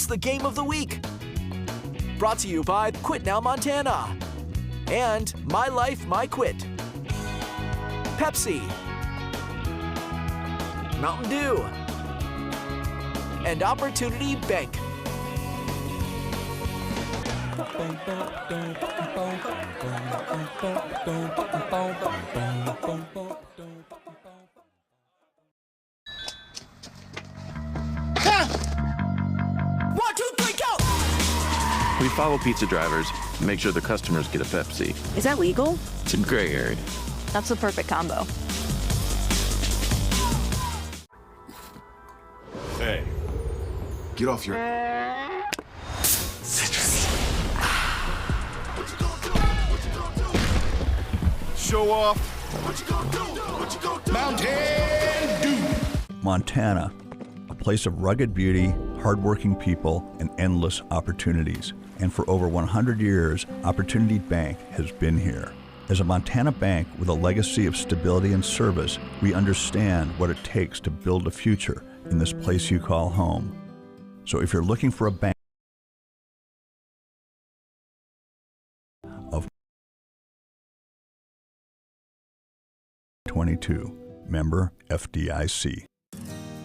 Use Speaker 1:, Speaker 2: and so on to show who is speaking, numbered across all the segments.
Speaker 1: It's the game of the week. Brought to you by Quit Now Montana and My Life, My Quit. Pepsi, Mountain Dew, and Opportunity Bank.
Speaker 2: We follow pizza drivers and make sure the customers get a Pepsi.
Speaker 3: Is that legal?
Speaker 2: It's a gray area.
Speaker 3: That's the perfect combo.
Speaker 4: Hey.
Speaker 5: Get off your...
Speaker 4: Show off.
Speaker 5: Mountain Dew.
Speaker 6: Montana, a place of rugged beauty, hardworking people, and endless opportunities. And for over 100 years, Opportunity Bank has been here. As a Montana bank with a legacy of stability and service, we understand what it takes to build a future in this place you call home. So if you're looking for a bank of 22, member FDIC.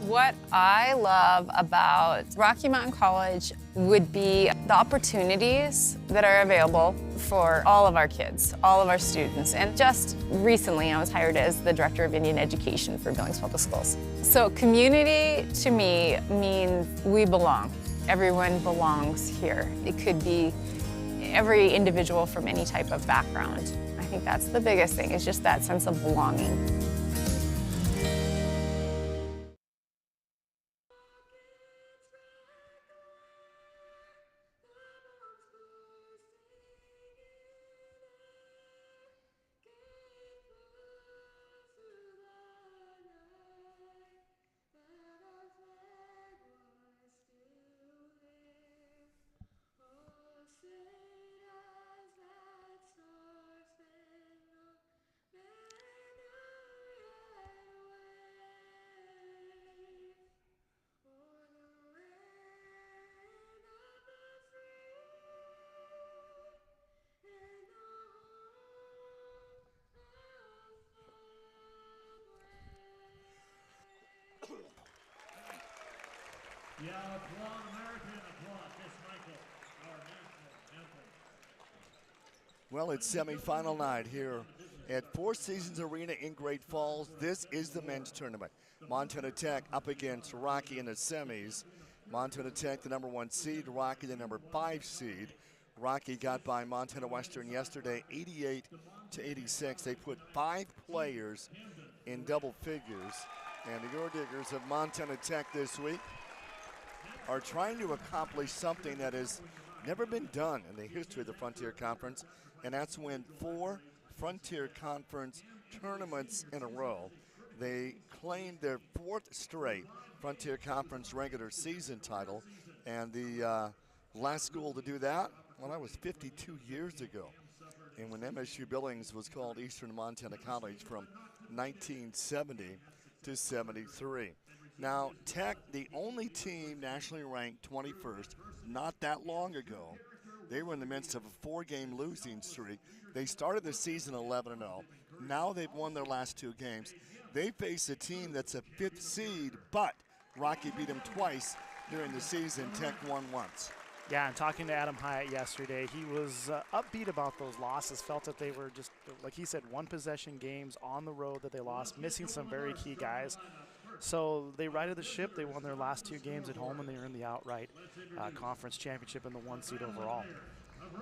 Speaker 7: What I love about Rocky Mountain College would be the opportunities that are available for all of our kids, all of our students. And just recently, I was hired as the Director of Indian Education for Billings Public Schools. So community, to me, means we belong. Everyone belongs here. It could be every individual from any type of background. I think that's the biggest thing, is just that sense of belonging.
Speaker 8: Yeah, applaud American, applaud Miss Michael, our national anthem.
Speaker 9: Well, it's semifinal night here at Four Seasons Arena in Great Falls. This is the men's tournament. Montana Tech up against Rocky in the semis. Montana Tech, the #1 seed, Rocky, the #5 seed. Rocky got by Montana Western yesterday, 88-86. They put 5 players in double figures. And the Your Diggers of Montana Tech this week are trying to accomplish something that has never been done in the history of the Frontier Conference, and that's win 4 Frontier Conference tournaments in a row. They claimed their 4th straight Frontier Conference regular season title, and the last school to do that, well, that was 52 years ago. And when MSU Billings was called Eastern Montana College from 1970 to 73. Now, Tech, the only team nationally ranked 21st, not that long ago. They were in the midst of a 4-game losing streak. They started the season 11-0. Now they've won their last 2 games. They face a team that's a 5th seed, but Rocky beat them twice during the season. Tech won once.
Speaker 10: Yeah, and talking to Adam Hyatt yesterday, he was upbeat about those losses, felt that they were just, like he said, 1-possession games on the road that they lost, missing some very key guys. So they righted the ship. They won their last 2 games at home, and they earned the outright conference championship and the 1 seed overall.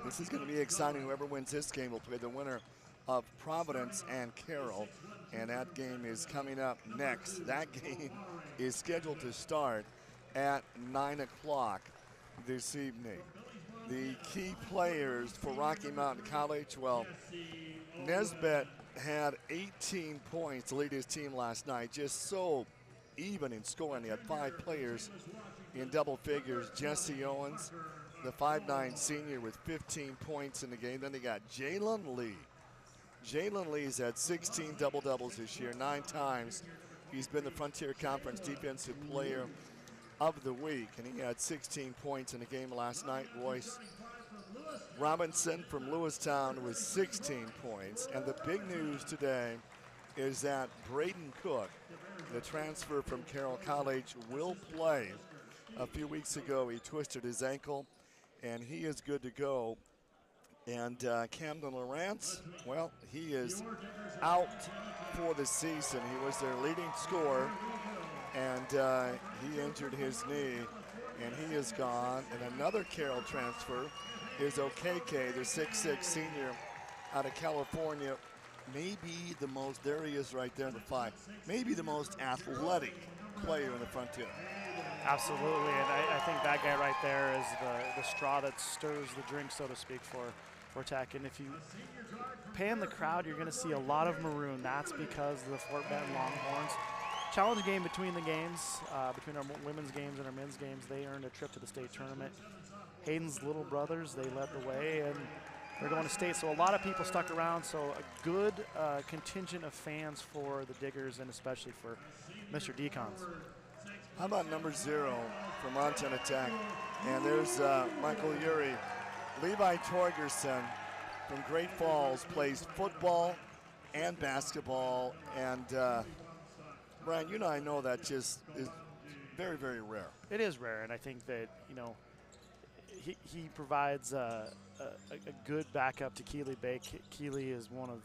Speaker 9: This is going to be exciting. Whoever wins this game will play the winner of Providence and Carroll, and that game is coming up next. That game is scheduled to start at 9 o'clock this evening. The key players for Rocky Mountain College, well, Nesbitt had 18 points to lead his team last night, just so even in scoring. He had 5 players in double figures. Jesse Owens, the 5'9" senior, with 15 points in the game. Then they got Jalen Lee. Jalen Lee's had 16 double-doubles this year, 9 times. He's been the Frontier Conference Defensive Player of the week, and he had 16 points in the game last night. Royce Robinson from Lewistown with 16 points. And the big news today is that Braden Cook, the transfer from Carroll College, will play. A few weeks ago, he twisted his ankle, and he is good to go. And Camden Lawrence, well, he is out for the season. He was their leading scorer, and he injured his knee, and he is gone. And another Carroll transfer is Okeke, the 6'6" senior out of California. Maybe the most, there he is right there in the 5, maybe the most athletic player in the Frontier.
Speaker 10: Absolutely, and I think that guy right there is the straw that stirs the drink, so to speak, for Tech. And if you pan the crowd, you're going to see a lot of maroon. That's because of the Fort Benton Longhorns. Challenge game between the games, between our women's games and our men's games, they earned a trip to the state tournament. Hayden's little brothers, they led the way, and they're going to state. So a lot of people stuck around, so a good contingent of fans for the Diggers and especially for Mr. Decons.
Speaker 9: How about number 0 for Montana Tech? And there's Michael Urey. Levi Torgerson from Great Falls plays football and basketball. And Brian, you and I know that just is very, very rare.
Speaker 10: It is rare, and I think that, you know, he provides a good backup to Keely Bake. Keely is one of,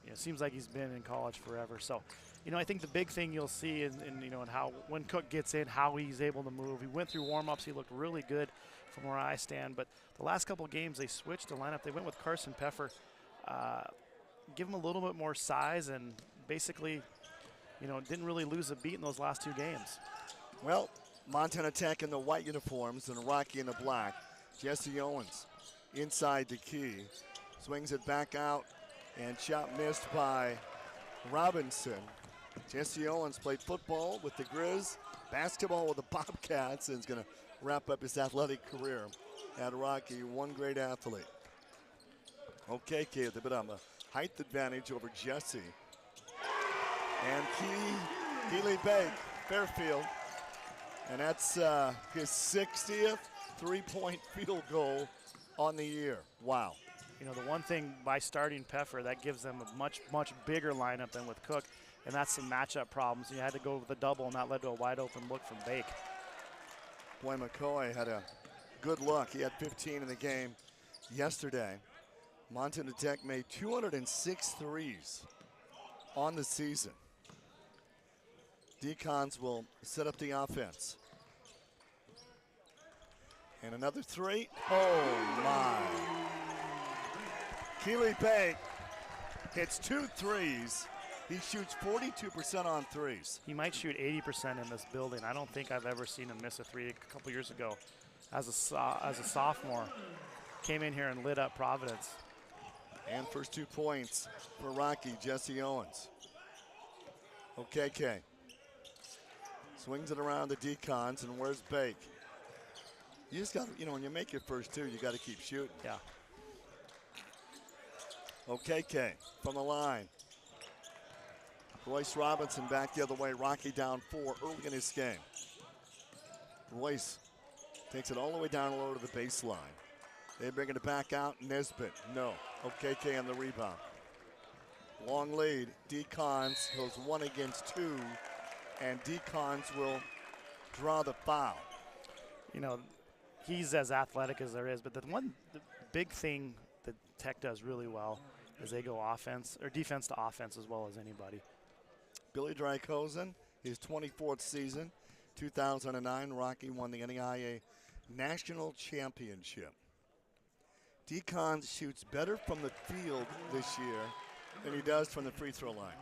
Speaker 10: you know, seems like he's been in college forever. So, you know, I think the big thing you'll see in you know, in how when Cook gets in, how he's able to move. He went through warm-ups. He looked really good from where I stand. But the last couple of games, they switched the lineup. They went with Carson Peffer, give him a little bit more size, and basically, you know, didn't really lose a beat in those last 2 games.
Speaker 9: Well, Montana Tech in the white uniforms and Rocky in the black. Jesse Owens inside the key. Swings it back out, and shot missed by Robinson. Jesse Owens played football with the Grizz, basketball with the Bobcats, and is going to wrap up his athletic career at Rocky. One great athlete. Okay, with a bit of a height advantage over Jesse. And Keely Bake, Fairfield. And that's his 60th three-point field goal on the year. Wow.
Speaker 10: You know, the one thing by starting Peffer, that gives them a much, much bigger lineup than with Cook, and that's some matchup problems. You had to go with the double, and that led to a wide-open look from Bake.
Speaker 9: Boy, McCoy had a good look. He had 15 in the game yesterday. Montana Tech made 206 threes on the season. Decons will set up the offense. And another 3. Oh, my. Keely Bake hits 2 threes. He shoots 42% on threes.
Speaker 10: He might shoot 80% in this building. I don't think I've ever seen him miss a 3. A couple years ago, as a sophomore, came in here and lit up Providence.
Speaker 9: And first 2 points for Rocky, Jesse Owens. Okeke swings it around the Decons, and where's Bake? You just got, you know, when you make your first 2, you got to keep shooting.
Speaker 10: Yeah.
Speaker 9: Okeke from the line. Royce Robinson back the other way. Rocky down 4 early in this game. Royce takes it all the way down low to the baseline. They bring it back out. Nesbitt, no. Okeke on the rebound. Long lead. Decons goes 1 against 2, and Decons will draw the foul.
Speaker 10: You know, he's as athletic as there is, but the big thing that Tech does really well is they go offense or defense to offense as well as anybody.
Speaker 9: Billy Drykosen, his 24th season, 2009, Rocky won the NAIA National Championship. Decons shoots better from the field this year than he does from the free throw line.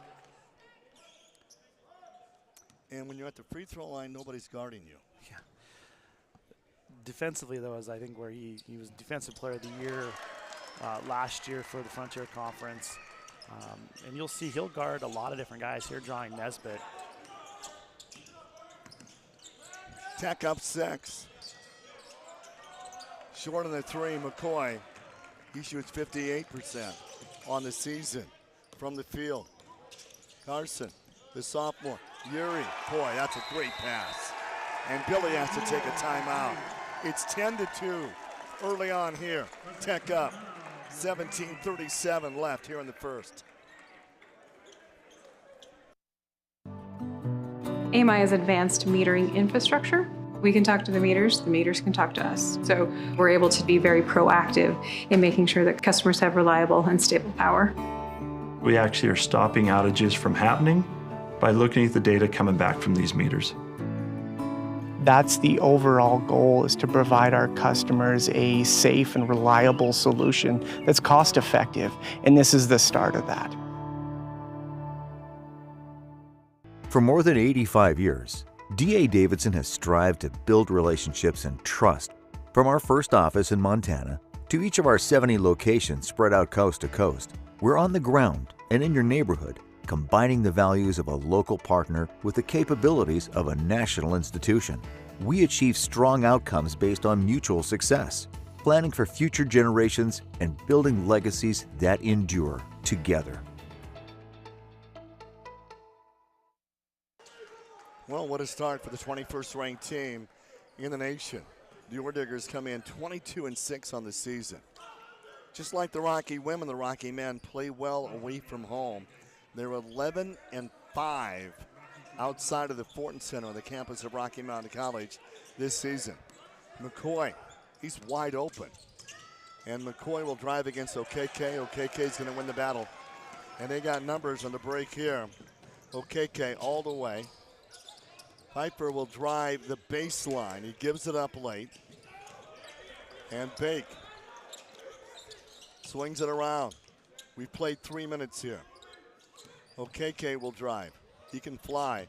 Speaker 9: And when you're at the free throw line, nobody's guarding you.
Speaker 10: Yeah. Defensively, though, is I think where he was Defensive Player of the Year last year for the Frontier Conference. And you'll see he'll guard a lot of different guys here, drawing Nesbitt.
Speaker 9: Tech up 6. Short on the 3, McCoy. He shoots 58% on the season from the field. Carson, the sophomore. Urey, boy, that's a great pass. And Billy has to take a timeout. It's 10-2 early on here. Tech up. 17:37 left here in the first.
Speaker 11: AMI is advanced metering infrastructure. We can talk to the meters can talk to us. So we're able to be very proactive in making sure that customers have reliable and stable power.
Speaker 12: We actually are stopping outages from happening by looking at the data coming back from these meters.
Speaker 13: That's the overall goal, is to provide our customers a safe and reliable solution that's cost effective, and this is the start of that.
Speaker 14: For more than 85 years, D.A. Davidson has strived to build relationships and trust. From our first office in Montana to each of our 70 locations spread out coast to coast, we're on the ground and in your neighborhood, combining the values of a local partner with the capabilities of a national institution. We achieve strong outcomes based on mutual success, planning for future generations and building legacies that endure together.
Speaker 9: Well, what a start for the 21st ranked team in the nation. The Orediggers come in 22-6 on the season. Just like the Rocky women, the Rocky men play well away from home. They're 11-5 outside of the Fortin Center on the campus of Rocky Mountain College this season. McCoy, he's wide open. And McCoy will drive against Okeke. Okeke's going to win the battle. And they got numbers on the break here. Okeke all the way. Piper will drive the baseline. He gives it up late. And Bake swings it around. We've played 3 minutes here. Okeke will drive. He can fly.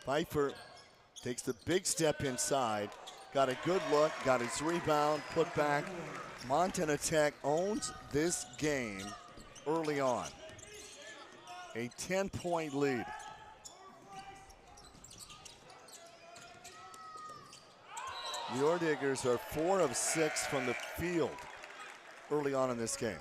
Speaker 9: Piper takes the big step inside. Got a good look, got his rebound, put back. Montana Tech owns this game early on. A 10-point lead. The Orediggers are 4 of 6 from the field early on in this game.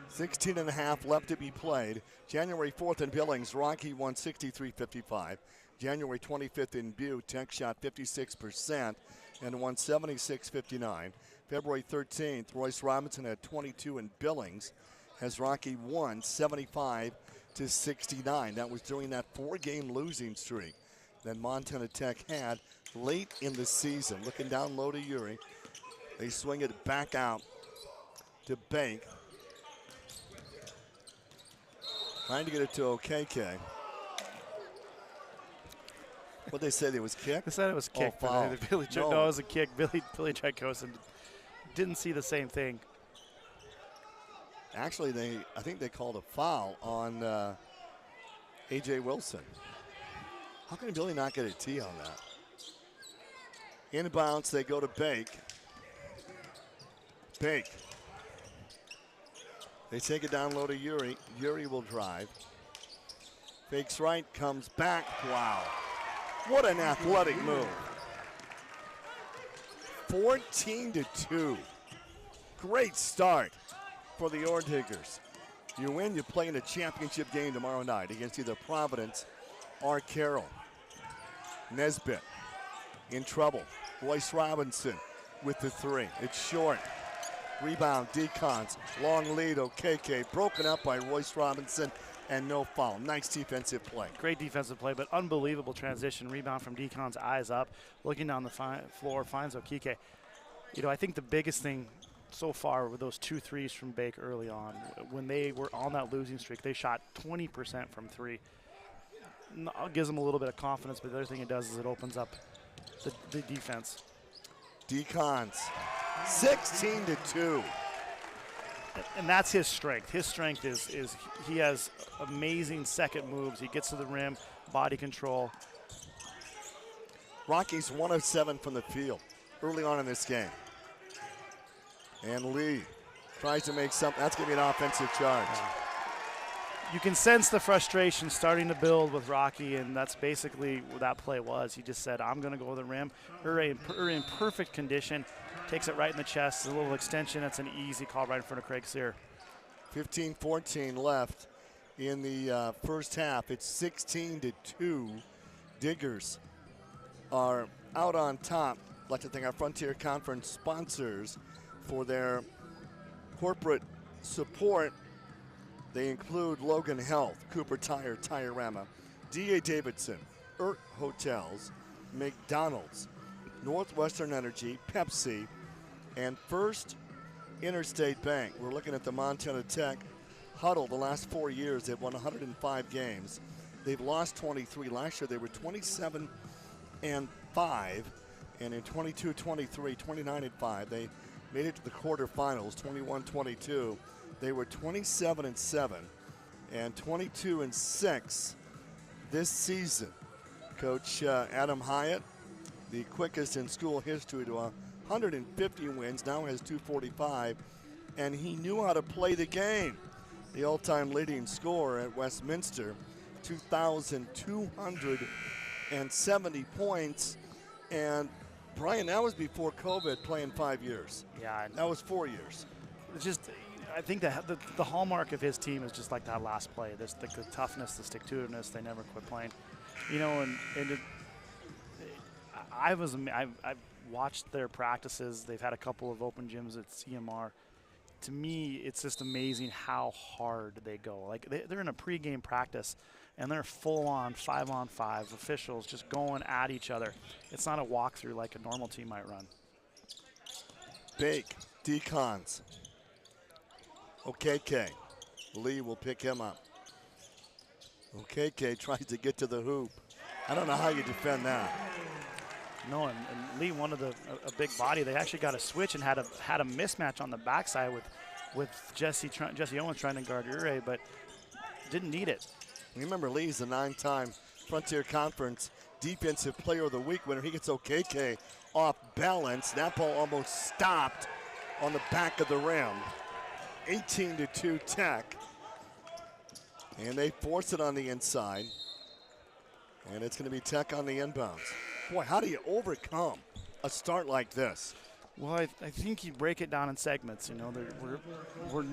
Speaker 9: 16.5 left to be played. January 4th in Billings, Rocky won 63-55. January 25th in Butte, Tech shot 56% and won 76-59. February 13th, Royce Robinson had 22 in Billings, as Rocky won 75-69. That was during that 4-game losing streak that Montana Tech had late in the season. Looking down low to Uri. They swing it back out to Bank. Trying to get it to Okeke. What they said, it was kick?
Speaker 10: They said it was kick.
Speaker 9: Oh, foul.
Speaker 10: No, it was a kick. Billy Tricosin didn't see the same thing.
Speaker 9: Actually, I think they called a foul on A.J. Wilson. How can Billy not get a T on that? Inbounds, they go to Bake. Bake. They take it down low to Uri. Uri will drive. Fakes right, comes back. Wow. What an athletic move. 14-2. Great start for the Orediggers. You win, you play in a championship game tomorrow night against either Providence or Carroll. Nesbitt in trouble. Royce Robinson with the 3. It's short. Rebound, Decons. Long lead, Okeke. Broken up by Royce Robinson, and no foul. Nice defensive play.
Speaker 10: Great defensive play, but unbelievable transition. Rebound from Decon's, eyes up. Looking down the floor, finds Okeke. You know, I think the biggest thing so far were those 2 threes from Bake early on. When they were on that losing streak, they shot 20% from 3. Gives them a little bit of confidence, but the other thing it does is it opens up the defense.
Speaker 9: Decons, 16-2.
Speaker 10: And that's his strength. His strength is he has amazing second moves. He gets to the rim, body control.
Speaker 9: Rockies 1 of 7 from the field early on in this game. And Lee tries to make something. That's going to be an offensive charge.
Speaker 10: You can sense the frustration starting to build with Rocky, and that's basically what that play was. He just said, I'm going to go to the rim. We're in perfect condition. Takes it right in the chest. A little extension. That's an easy call right in front of Craig Sear.
Speaker 9: 15-14 left in the first half. It's 16-2. Diggers are out on top. I'd like to thank our Frontier Conference sponsors for their corporate support. They include Logan Health, Cooper Tire, Tire-Rama, D.A. Davidson, Hotels, McDonald's, Northwestern Energy, Pepsi, and First Interstate Bank. We're looking at the Montana Tech huddle. The last 4 years, they've won 105 games. They've lost 23. Last year, they were 27-5, and in 22-23, 29-5, they made it to the quarterfinals, 21-22. They were 27-7 and 22-6 this season. Coach Adam Hyatt, the quickest in school history to 150 wins, now has 245, and he knew how to play the game. The all-time leading scorer at Westminster, 2,270 points, and Brian, that was before COVID, playing 5 years.
Speaker 10: Yeah.
Speaker 9: That was 4 years.
Speaker 10: It's just, I think the hallmark of his team is just like that last play. There's the toughness, the stick-to-itiveness. They never quit playing. You know, I've watched their practices. They've had a couple of open gyms at CMR. To me, it's just amazing how hard they go. Like they're in a pregame practice, and they're full-on 5-on-5 officials just going at each other. It's not a walkthrough like a normal team might run.
Speaker 9: Bake, decons. OKK. Lee will pick him up. OKK tries to get to the hoop. I don't know how you defend that.
Speaker 10: No, and Lee wanted a big body. They actually got a switch and had a mismatch on the backside with Jesse Owens trying to guard Ure, but didn't need it.
Speaker 9: Remember, Lee's the 9-time Frontier Conference Defensive Player of the Week winner. He gets OKK off balance. That ball almost stopped on the back of the rim. 18-2 Tech. And they force it on the inside. And it's going to be Tech on the inbounds. Boy, how do you overcome a start like this?
Speaker 10: Well, I think you break it down in segments. You know, we're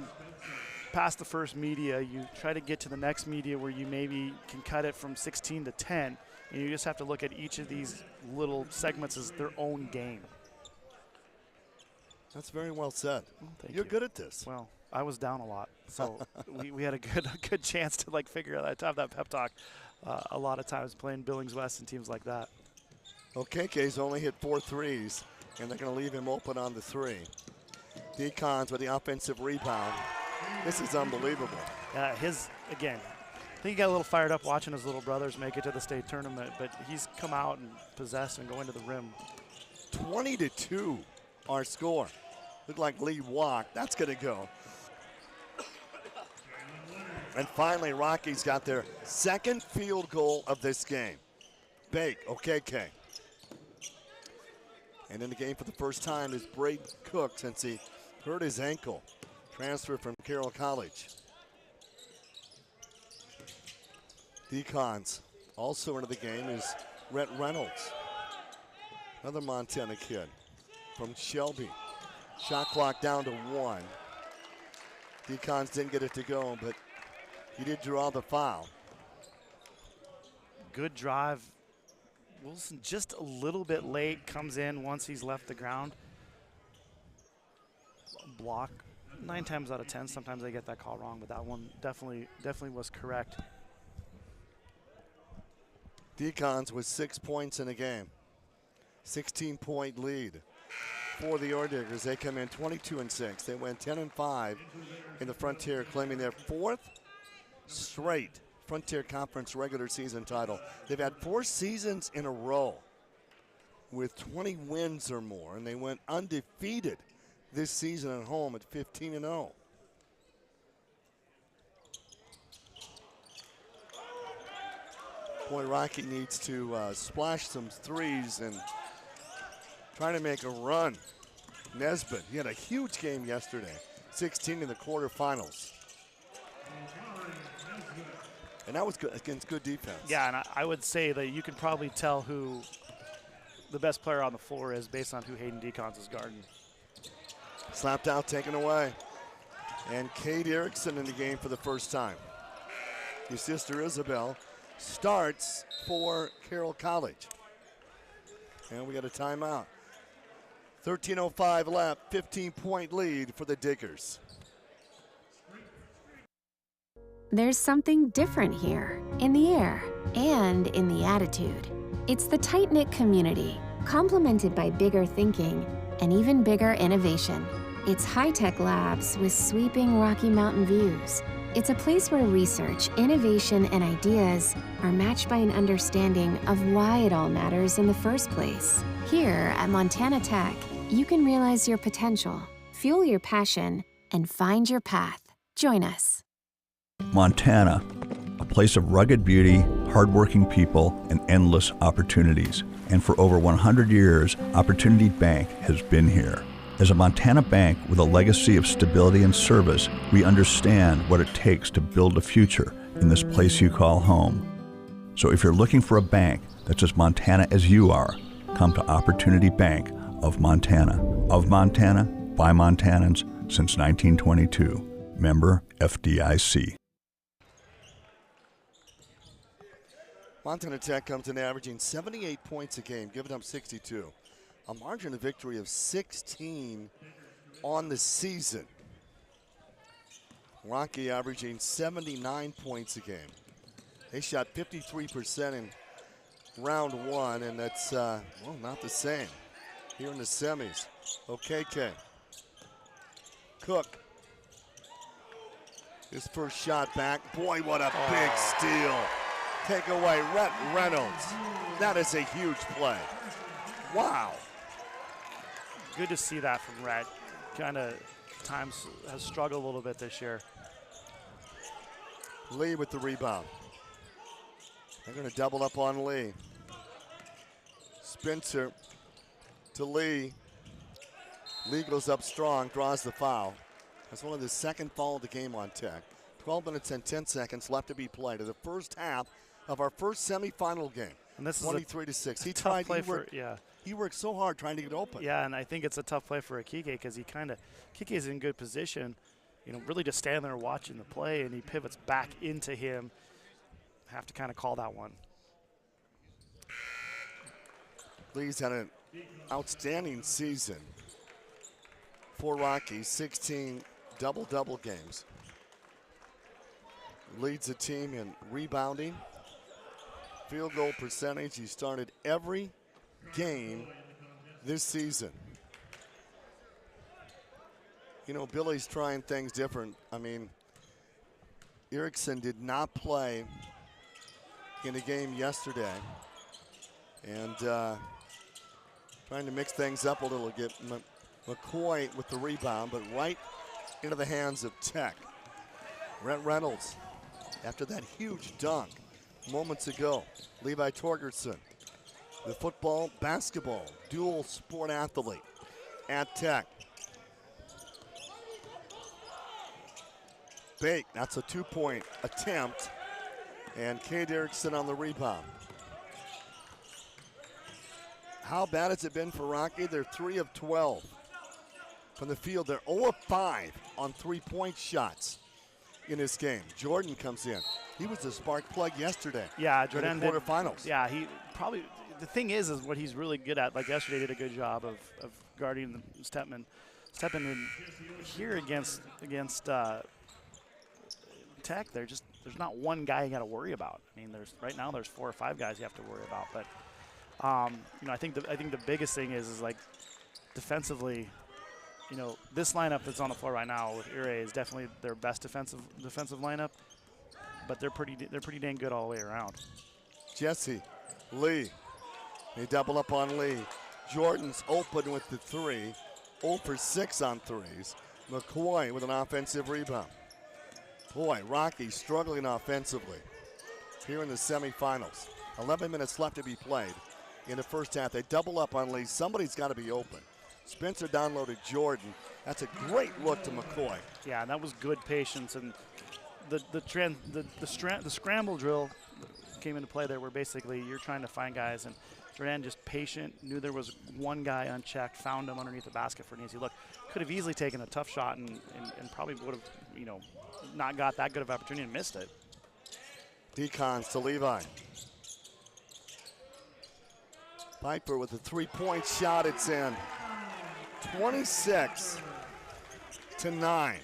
Speaker 10: past the first media. You try to get to the next media where you maybe can cut it from 16 to 10. And you just have to look at each of these little segments as their own game.
Speaker 9: That's very well said.
Speaker 10: Well,
Speaker 9: You're good at this.
Speaker 10: Well, I was down a lot, so we had a good chance to figure out to have that pep talk a lot of times playing Billings West and teams like that.
Speaker 9: OKK's only hit 4 threes, and they're going to leave him open on the 3. Decons with the offensive rebound. This is unbelievable.
Speaker 10: Again, I think he got a little fired up watching his little brothers make it to the state tournament, but he's come out and possessed and going to the rim.
Speaker 9: 20-2, our score. Looked like Lee walked. That's going to go. And finally, Rockies got their second field goal of this game. Bake, OKK. And in the game for the first time is Braden Cook since he hurt his ankle. Transfer from Carroll College. Decons also into the game is Rhett Reynolds. Another Montana kid from Shelby. Shot clock down to 1. Decons didn't get it to go, but he did draw the foul.
Speaker 10: Good drive. Wilson just a little bit late, comes in once he's left the ground. Block. 9 times out of 10, sometimes they get that call wrong, but that one definitely was correct.
Speaker 9: Decons with 6 points in a game. 16-point lead for the Orediggers. They come in 22-6. They went 10-5 in the Frontier, claiming their 4th straight Frontier Conference regular season title. They've had 4 seasons in a row with 20 wins or more, and they went undefeated this season at home at 15-0. Boy, Rocky needs to splash some threes and try to make a run. Nesbitt, he had a huge game yesterday, 16 in the quarterfinals. And that was good against good defense.
Speaker 10: Yeah, and I would say that you can probably tell who the best player on the floor is based on who Hayden Decons is guarding.
Speaker 9: Slapped out, taken away. And Cade Erickson in the game for the first time. your sister Isabel, starts for Carroll College. And we got a timeout. 13:05 left, 15-point lead for the Diggers.
Speaker 15: There's something different here, in the air and in the attitude. It's the tight-knit community, complemented by bigger thinking and even bigger innovation. It's high-tech labs with sweeping Rocky Mountain views. It's a place where research, innovation, and ideas are matched by an understanding of why it all matters in the first place. Here at Montana Tech, you can realize your potential, fuel your passion, and find your path. Join us.
Speaker 6: Montana, a place of rugged beauty, hardworking people, and endless opportunities. And for over 100 years, Opportunity Bank has been here. As a Montana bank with a legacy of stability and service, we understand what it takes to build a future in this place you call home. So if you're looking for a bank that's as Montana as you are, come to Opportunity Bank of Montana. Of Montana, by Montanans since 1922. Member FDIC.
Speaker 9: Montana Tech comes in averaging 78 points a game, giving up 62. A margin of victory of 16 on the season. Rocky averaging 79 points a game. They shot 53% in round one, and that's, well, not the same here in the semis. OKK. Cook. His first shot back. Boy, what a big steal. Take away Rhett Reynolds. That is a huge play. Wow.
Speaker 10: Good to see that from Rhett. Kind of times has struggled a little bit this year.
Speaker 9: Lee with the rebound. They're going to double up on Lee. Spencer to Lee. Lee goes up strong, draws the foul. That's only the second foul of the game on Tech. 12 minutes and 10 seconds left to be played in the first half of our first semifinal game.
Speaker 10: And this
Speaker 9: 23-6.
Speaker 10: He tried.
Speaker 9: He worked so hard trying to get open.
Speaker 10: Yeah, and I think it's a tough play for Akike because Kike is in good position, really just standing there watching the play, and he pivots back into him. Have to kind of call that one.
Speaker 9: Lee's had an outstanding season for Rocky, 16 double-double games. Leads the team in rebounding, field goal percentage. He started every game this season. Billy's trying things different. I mean, Erickson did not play in the game yesterday. And trying to mix things up a little, get McCoy with the rebound, but right into the hands of Tech. Rhett Reynolds, after that huge dunk moments ago. Levi Torgerson, the football, basketball, dual sport athlete at Tech. Bake, that's a two-point attempt, and Cade Erickson on the rebound. How bad has it been for Rocky? They're 3 of 12 from the field. They're 0 of 5 on three-point shots in this game. Jordan comes in. He was the spark plug yesterday.
Speaker 10: Yeah, Jordan
Speaker 9: in the quarterfinals.
Speaker 10: Yeah, he probably. The thing is what he's really good at. Like yesterday, did a good job of guarding the Steppin in here against Tech. There's not one guy you got to worry about. I mean, right now there's 4 or 5 guys you have to worry about. But I think the biggest thing is like defensively. This lineup that's on the floor right now with Ire is definitely their best defensive lineup, but they're pretty dang good all the way around.
Speaker 9: Jesse, Lee, they double up on Lee. Jordan's open with the 3, 0 for 6 on threes. McCoy with an offensive rebound. Boy, Rocky struggling offensively here in the semifinals. 11 minutes left to be played in the first half. They double up on Lee. Somebody's got to be open. Spencer downloaded Jordan. That's a great look to McCoy.
Speaker 10: Yeah, that was good patience, and the scramble drill came into play there, where basically you're trying to find guys, and Jordan just patient, knew there was one guy unchecked, found him underneath the basket for an easy look. Could have easily taken a tough shot and probably would have not got that good of an opportunity and missed it.
Speaker 9: Decons to Levi. Piper with a three-point shot, it's in. 26-9.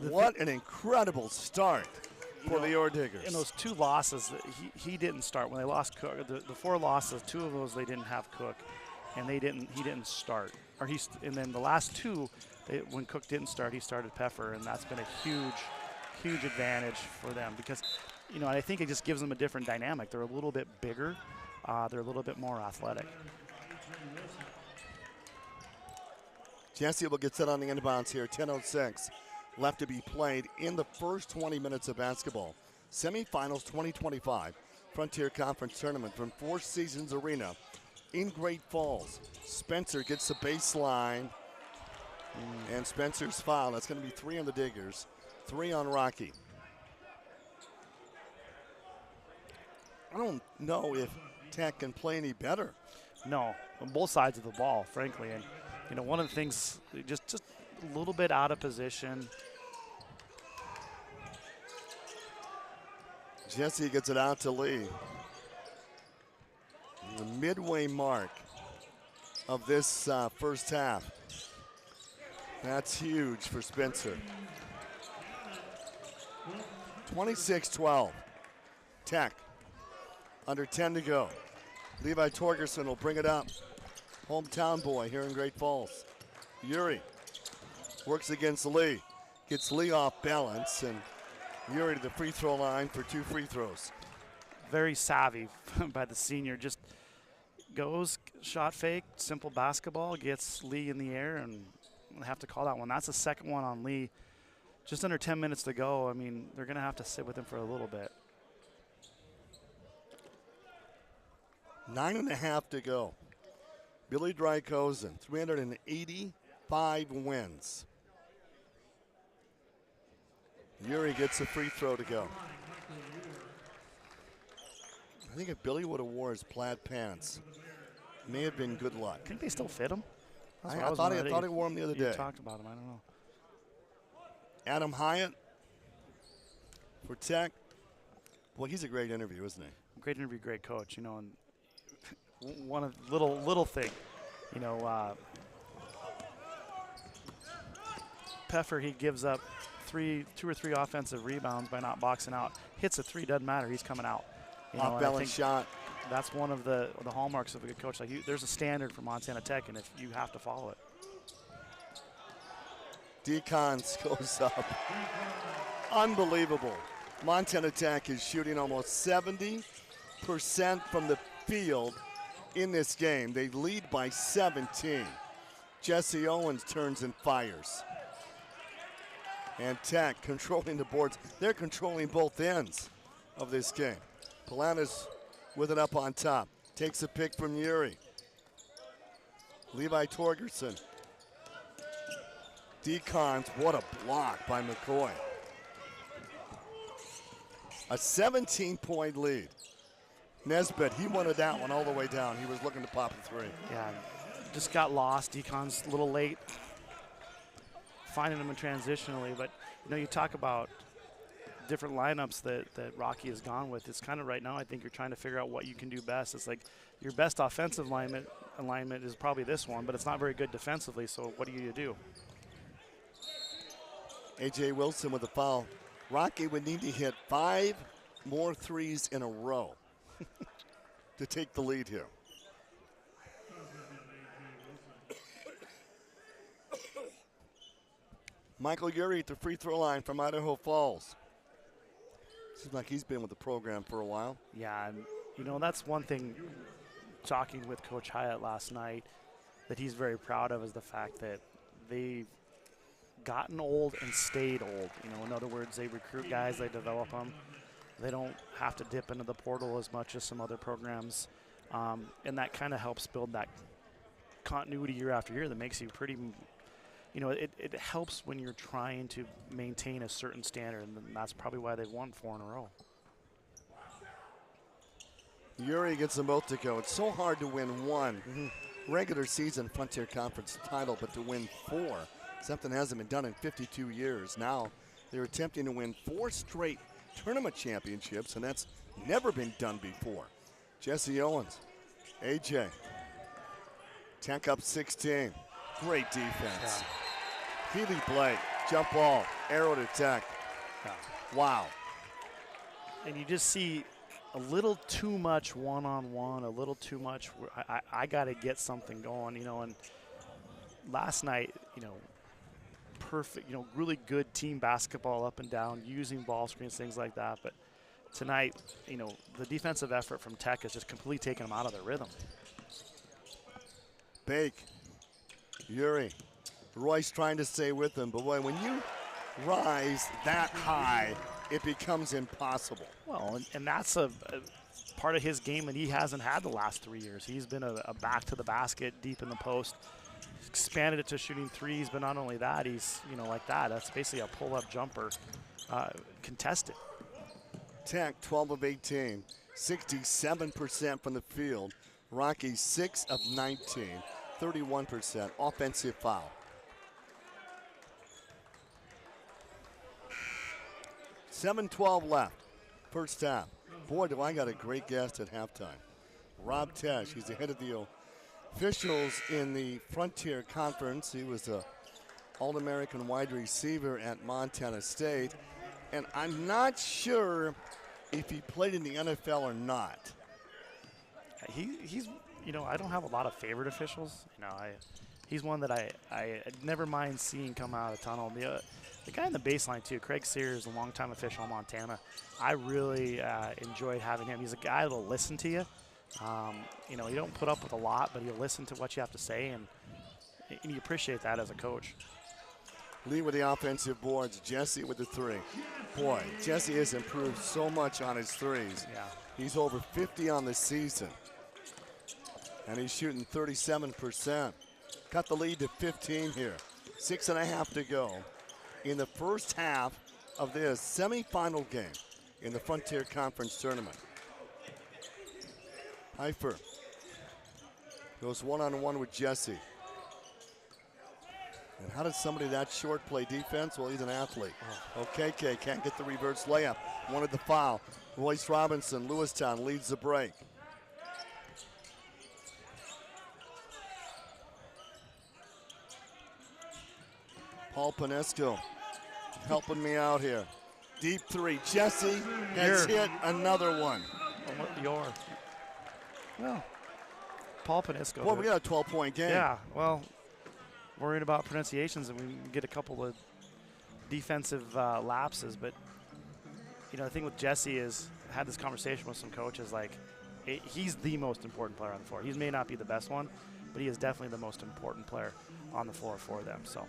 Speaker 9: What an incredible start for the Orediggers.
Speaker 10: In those 2 losses, he didn't start. When they lost Cook, the 4 losses, 2 of those they didn't have Cook, and he didn't start. And then the last 2, when Cook didn't start, he started Peffer, and that's been a huge advantage for them because, I think it just gives them a different dynamic. They're a little bit bigger. They're a little bit more athletic.
Speaker 9: Jesse will get set on the inbounds here. 10:06 left to be played in the first 20 minutes of basketball. Semifinals 2025 Frontier Conference Tournament from Four Seasons Arena in Great Falls. Spencer gets the baseline, and Spencer's foul. That's going to be 3 on the Diggers, 3 on Rocky. I don't know if Tech can play any better.
Speaker 10: No, on both sides of the ball, frankly. And, one of the things, just a little bit out of position.
Speaker 9: Jesse gets it out to Lee. The midway mark of this first half. That's huge for Spencer. 26-12. Tech. Under 10 to go. Levi Torgerson will bring it up. Hometown boy here in Great Falls. Yuri works against Lee. Gets Lee off balance, and Yuri to the free throw line for 2 free throws.
Speaker 10: Very savvy by the senior. Just goes, shot fake, simple basketball, gets Lee in the air, and I have to call that one. That's the second one on Lee. Just under 10 minutes to go. I mean, they're going to have to sit with him for a little bit.
Speaker 9: 9.5 to go. Billy Drykosen, 385 wins. Yuri gets a free throw to go. I think if Billy would have wore his plaid pants, it may have been good luck.
Speaker 10: I think they still fit him.
Speaker 9: I thought he wore them the other day.
Speaker 10: You talked about him, I don't know.
Speaker 9: Adam Hyatt for Tech. Well, he's a great interview, isn't he?
Speaker 10: Great interview, great coach. And one of little thing, Peffer, he gives up 2 or 3 offensive rebounds by not boxing out. Hits a 3, doesn't matter, he's coming out.
Speaker 9: Off balance shot.
Speaker 10: That's one of the hallmarks of a good coach. There's a standard for Montana Tech, and if you have to follow it. Decons
Speaker 9: goes up. Unbelievable. Montana Tech is shooting almost 70% from the field in this game. They lead by 17. Jesse Owens turns and fires. And Tech controlling the boards. They're controlling both ends of this game. Palanas with it up on top. Takes a pick from Yuri. Levi Torgerson. Decons, what a block by McCoy. A 17-point lead. Nesbitt, he wanted that one all the way down. He was looking to pop a 3.
Speaker 10: Yeah, just got lost. Decon's a little late finding him transitionally, but you talk about different lineups that Rocky has gone with. It's kind of right now, I think you're trying to figure out what you can do best. It's like your best offensive alignment is probably this one, but it's not very good defensively, so what do you do?
Speaker 9: A.J. Wilson with a foul. Rocky would need to hit 5 more threes in a row to take the lead here. Michael Yuri at the free throw line from Idaho Falls. Seems like he's been with the program for a while.
Speaker 10: Yeah, and that's one thing talking with Coach Hyatt last night that he's very proud of is the fact that they've gotten old and stayed old. In other words, they recruit guys, they develop them. They don't have to dip into the portal as much as some other programs. And that kind of helps build that continuity year after year that makes you pretty, it helps when you're trying to maintain a certain standard, and that's probably why they've won 4 in a row.
Speaker 9: Yuri gets them both to go. It's so hard to win 1 regular season Frontier Conference title, but to win 4, something hasn't been done in 52 years. Now They're attempting to win 4 straight tournament championships, and that's never been done before. Jesse Owens, AJ, Tech up 16. Great defense. Healy Blake, jump ball, arrow to Tech. Wow.
Speaker 10: And you just see a little too much one-on-one, a little too much. I got to get something going, you know. And last night, you know, perfect, you know, really good team basketball up and down, using ball screens, things like that. But tonight, you know, the defensive effort from Tech has just completely taken them out of their rhythm.
Speaker 9: Bake, Yuri, Royce trying to stay with them, but boy, when you rise that high, it becomes impossible.
Speaker 10: Well, and that's a part of his game that he hasn't had the last 3 years. He's been a back to the basket, deep in the post, expanded it to shooting threes, but not only that, he's, you know, like that. That's basically a pull-up jumper, contested.
Speaker 9: Tech 12 of 18, 67% from the field. Rockies 6 of 19, 31% offensive foul. 7:12 left, first half. Boy, do I got a great guest at halftime. Rob Tesh, he's the head of the officials in the Frontier Conference. He was an All-American wide receiver at Montana State. And I'm not sure if he played in the NFL or not.
Speaker 10: He's, you know, I don't have a lot of favorite officials. You know, he's one that I never mind seeing come out of the tunnel. The guy in the baseline too, Craig Sears, a longtime official in Montana. I really enjoyed having him. He's a guy that'll listen to you. You know, you don't put up with a lot, but he'll listen to what you have to say, and you appreciate that as a coach.
Speaker 9: Lee with the offensive boards, Jesse with the 3. Boy, Jesse has improved so much on his threes.
Speaker 10: Yeah.
Speaker 9: He's over 50 on the season, and he's shooting 37%. Cut the lead to 15 here. 6.5 to go in the first half of this semifinal game in the Frontier Conference Tournament. Heifer goes one-on-one with Jesse. And how does somebody that short play defense? Well, he's an athlete. OKK can't get the reverse layup. Wanted the foul. Royce Robinson, Lewistown leads the break. Paul Panesco helping me out here. Deep 3. Jesse has hit another one.
Speaker 10: Well, Paul Panisco.
Speaker 9: Well, we got a 12-point game.
Speaker 10: Yeah, well, worried about pronunciations, and we can get a couple of defensive lapses. But, you know, the thing with Jesse is, I had this conversation with some coaches, like, he's the most important player on the floor. He may not be the best one, but he is definitely the most important player on the floor for them. So.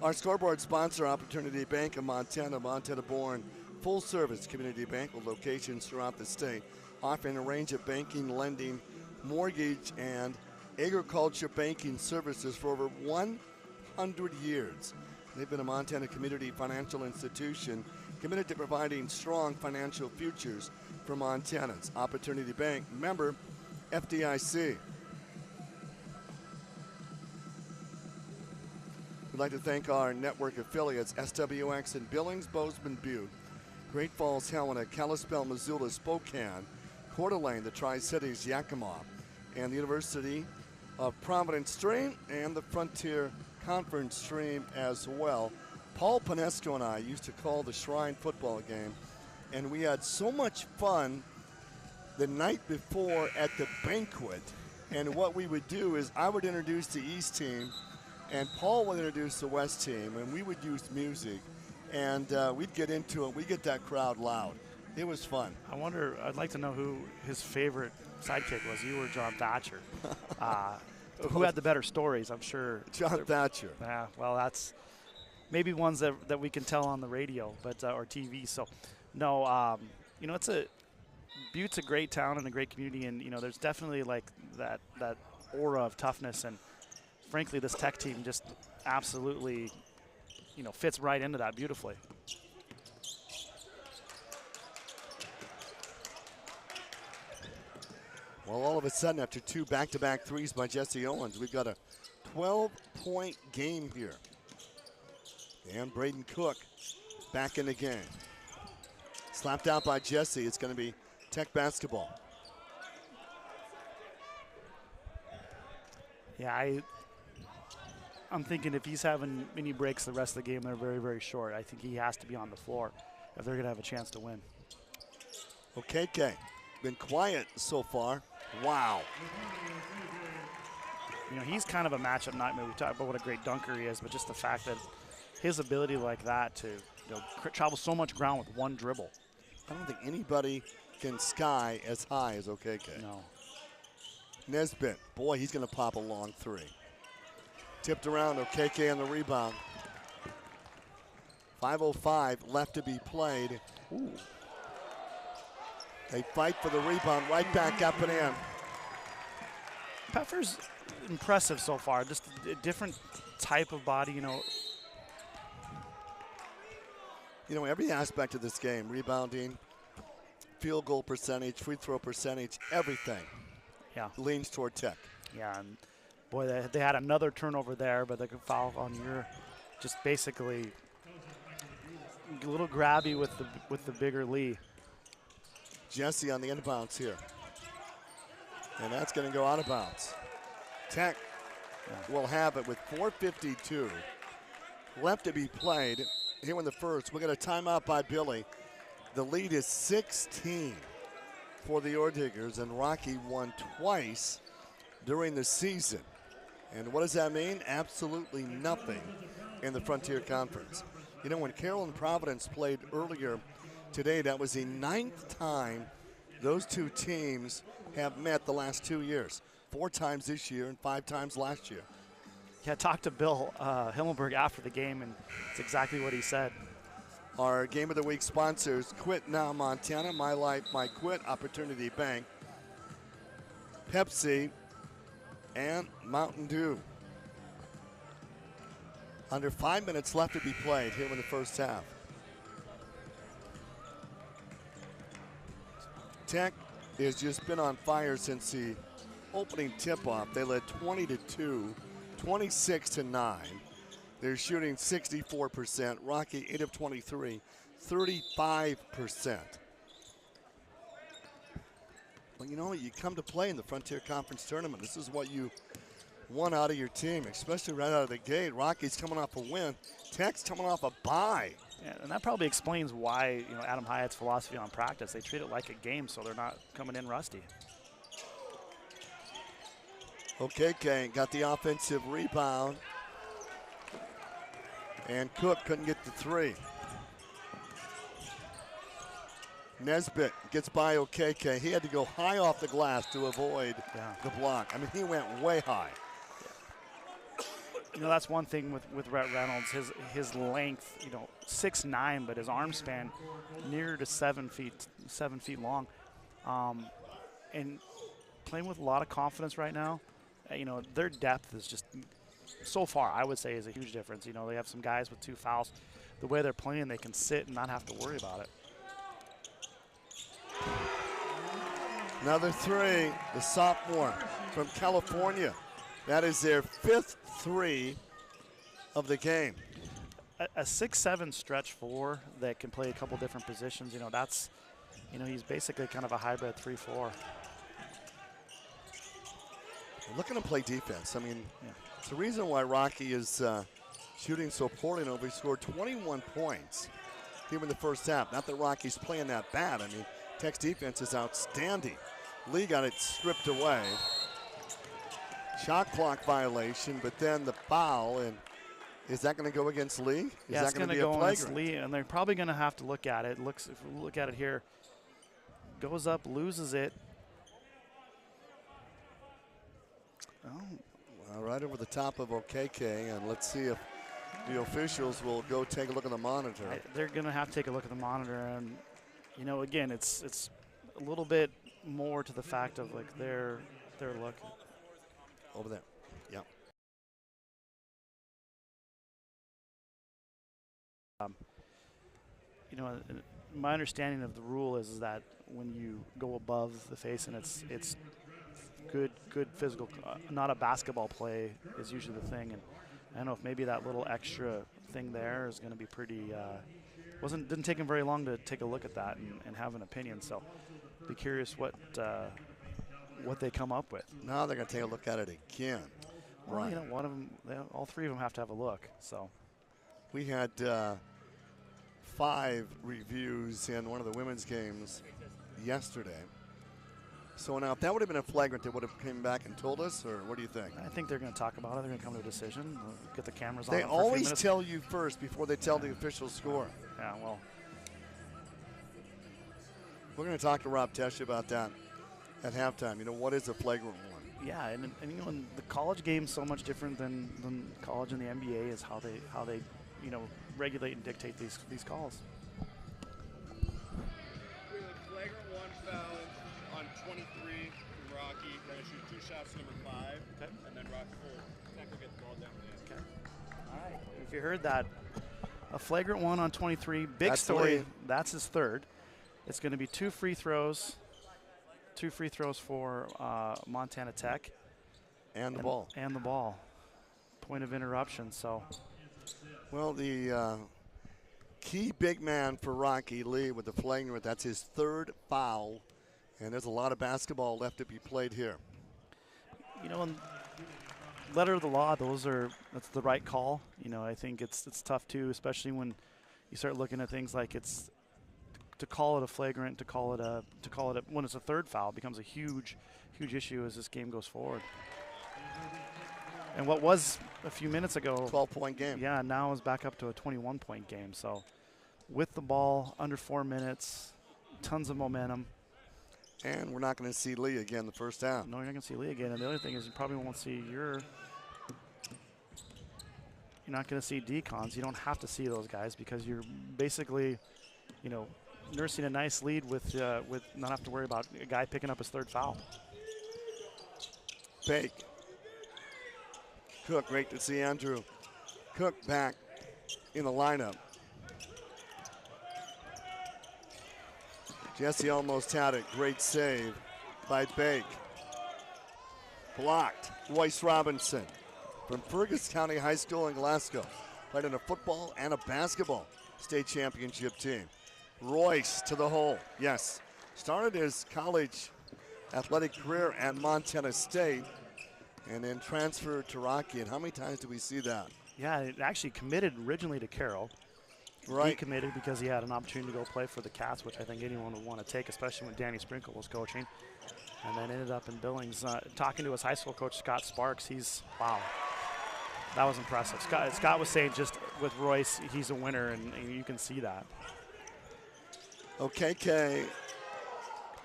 Speaker 9: Our scoreboard sponsor, Opportunity Bank of Montana, Montana-born full-service community bank with locations throughout the state, offering a range of banking, lending, mortgage, and agriculture banking services for over 100 years. They've been a Montana community financial institution committed to providing strong financial futures for Montanans. Opportunity Bank, member FDIC. We'd like to thank our network affiliates, SWX in Billings, Bozeman, Butte, Great Falls, Helena, Kalispell, Missoula, Spokane, Coeur d'Alene, the Tri-Cities, Yakima, and the University of Providence Stream and the Frontier Conference Stream as well. Paul Panesco and I used to call the Shrine football game, and we had so much fun the night before at the banquet. And what we would do is I would introduce the East team, and Paul would introduce the West team, and we would use music, and we'd get into it. We'd get that crowd loud. It was fun.
Speaker 10: I wonder, I'd like to know who his favorite sidekick was. You or John Thatcher. Who had the better stories, I'm sure.
Speaker 9: John Thatcher.
Speaker 10: Yeah, well, that's maybe ones that we can tell on the radio, but or TV. So, no, you know, Butte's a great town and a great community, and, you know, there's definitely like that aura of toughness, and frankly, this Tech team just absolutely, you know, fits right into that beautifully.
Speaker 9: Well, all of a sudden, after 2 back-to-back threes by Jesse Owens, we've got a 12 3-point game here. And Braden Cook back in the game. Slapped out by Jesse. It's going to be Tech basketball.
Speaker 10: Yeah, I'm thinking if he's having mini breaks the rest of the game, they're very, very short. I think he has to be on the floor if they're going to have a chance to win.
Speaker 9: Okeke, been quiet so far. Wow.
Speaker 10: You know, he's kind of a matchup nightmare. We talk about what a great dunker he is, but just the fact that his ability like that to travel so much ground with one dribble.
Speaker 9: I don't think anybody can sky as high as Okeke.
Speaker 10: No.
Speaker 9: Nesbitt, boy, he's going to pop a long three. Tipped around, Okeke on the rebound. 5:05 left to be played.
Speaker 10: Ooh.
Speaker 9: They fight for the rebound, right back up and in.
Speaker 10: Peffer's impressive so far. Just a different type of body, you know.
Speaker 9: You know, every aspect of this game, rebounding, field goal percentage, free throw percentage, everything leans toward Tech.
Speaker 10: Yeah, and boy, they had another turnover there, but they could foul on your, just basically a little grabby with the bigger Lee.
Speaker 9: Jesse on the inbounds here. And that's going to go out of bounds. Tech will have it with 4:52 left to be played here in the first. We got a timeout by Billy. The lead is 16 for the Ore Diggers, and Rocky won twice during the season. And what does that mean? Absolutely nothing in the Frontier Conference. You know, when Carroll and Providence played earlier today, that was the 9th time those two teams have met the last 2 years. 4 times this year and 5 times last year.
Speaker 10: Yeah, I talked to Bill Himmelberg after the game, and it's exactly what he said.
Speaker 9: Our Game of the Week sponsors, Quit Now Montana, My Life, My Quit, Opportunity Bank, Pepsi, and Mountain Dew. Under 5 minutes left to be played here in the first half. Tech has just been on fire since the opening tip-off. They led 20-2, 26-9. They're shooting 64%. Rocky 8 of 23, 35%. Well, you know, you come to play in the Frontier Conference Tournament. This is what you want out of your team, especially right out of the gate. Rocky's coming off a win. Tech's coming off a bye.
Speaker 10: Yeah, and that probably explains why, you know, Adam Hyatt's philosophy on practice. They treat it like a game, so they're not coming in rusty.
Speaker 9: Okeke got the offensive rebound. And Cook couldn't get the three. Nesbitt gets by Okeke. He had to go high off the glass to avoid the block. I mean, he went way high.
Speaker 10: You know, that's one thing with Rhett Reynolds, his length, you know, 6'9", but his arm span near to 7 feet long. And playing with a lot of confidence right now, you know, their depth is just, so far, I would say, is a huge difference. You know, they have some guys with 2 fouls. The way they're playing, they can sit and not have to worry about it.
Speaker 9: Another three, the sophomore from California. That is their 5th three of the game.
Speaker 10: A 6'7" stretch 4 that can play a couple different positions, you know, that's, you know, he's basically kind of a hybrid 3-4.
Speaker 9: Look at him play defense. I mean, it's the reason why Rocky is shooting so poorly over. He scored 21 points here in the first half. Not that Rocky's playing that bad. I mean, Tech's defense is outstanding. Lee got it stripped away. Shot clock violation, but then the foul, and is that going to go against Lee?
Speaker 10: Yeah, it's going to go against Lee, and they're probably going to have to look at it. If we look at it here, goes up, loses it.
Speaker 9: Well, right over the top of Okeke, and let's see if the officials will go take a look at the monitor.
Speaker 10: They're going to have to take a look at the monitor, and you know, again, it's a little bit more to the fact of like their look.
Speaker 9: Over there, yeah.
Speaker 10: You know, my understanding of the rule is that when you go above the face and it's good physical, not a basketball play is usually the thing. And I don't know if maybe that little extra thing there is going to be pretty. Didn't take him very long to take a look at that and have an opinion. So, be curious what they come up with.
Speaker 9: Now they're going to take a look at it again.
Speaker 10: Well, you know, one of them, all three of them have to have a look. So,
Speaker 9: we had 5 reviews in one of the women's games yesterday. So now, if that would have been a flagrant, they would have came back and told us, or what do you think?
Speaker 10: I think they're going to talk about it. They're going to come to a decision. Get the cameras on.
Speaker 9: They always tell you first before they tell the official score.
Speaker 10: Yeah, well.
Speaker 9: We're going to talk to Rob Tesh about that at halftime. You know, what is a flagrant one?
Speaker 10: Yeah, and you know, in the college game is so much different than college and the NBA is how they you know, regulate and dictate these calls.
Speaker 4: Flagrant 1 foul on 23 from Rocky. Going to shoot 2 shots, number 5. Okay. And then Rocky will get the ball down the lane.
Speaker 10: Okay. All right. If you heard that, a flagrant 1 on 23. Big
Speaker 9: That's
Speaker 10: story. That's his third. It's going to be 2 free throws. 2 free throws for Montana Tech.
Speaker 9: And the ball.
Speaker 10: And the ball. Point of interruption. So.
Speaker 9: Well, the key big man for Rocky Lee with the flagrant, that's his 3rd foul. And there's a lot of basketball left to be played here.
Speaker 10: You know, in letter of the law, that's the right call. You know, I think it's tough too, especially when you start looking at things like it's to call it a flagrant, to call it when it's a 3rd foul becomes a huge issue as this game goes forward. And what was a few minutes ago,
Speaker 9: 12-point game.
Speaker 10: Yeah, now is back up to a 21-point game. So with the ball under 4 minutes, tons of momentum.
Speaker 9: And we're not going to see Lee again the first half.
Speaker 10: No, you're not going to see Lee again. And the other thing is you probably won't see you're not going to see decons. You don't have to see those guys because you're basically, you know, nursing a nice lead with not have to worry about a guy picking up his 3rd foul.
Speaker 9: Bake. Cook, great to see Andrew Cook back in the lineup. Jesse almost had it. Great save by Bake. Blocked. Royce Robinson from Fergus County High School in Glasgow. Played in a football and a basketball state championship team. Royce to the hole. Yes. Started his college athletic career at Montana State and then transferred to Rocky. And how many times do we see that?
Speaker 10: Yeah, it actually committed originally to Carroll.
Speaker 9: Right.
Speaker 10: He committed because he had an opportunity to go play for the Cats, which I think anyone would want to take, especially when Danny Sprinkle was coaching. And then ended up in Billings. Talking to his high school coach, Scott Sparks, wow, that was impressive. Scott was saying just with Royce, he's a winner, and you can see that.
Speaker 9: OKK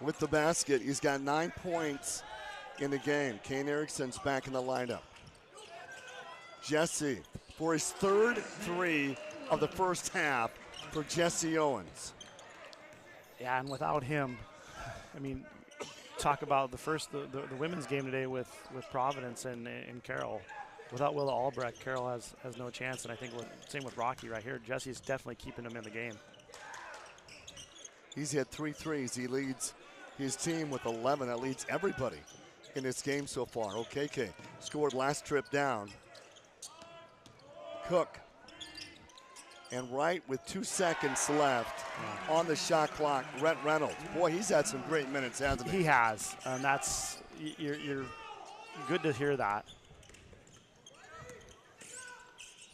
Speaker 9: with the basket. He's got 9 points in the game. Kane Erickson's back in the lineup. Jesse for his 3rd 3 of the first half for Jesse Owens.
Speaker 10: Yeah, and without him, I mean, talk about the women's game today with Providence and Carroll. Without Willa Albrecht, Carroll has no chance, and I think same with Rocky right here. Jesse's definitely keeping him in the game.
Speaker 9: He's hit 3 threes. He leads his team with 11. That leads everybody in this game so far. OKK scored last trip down. Cook. And right with 2 seconds left on the shot clock, Rhett Reynolds. Boy, he's had some great minutes, hasn't he?
Speaker 10: He has, and that's you're good to hear that.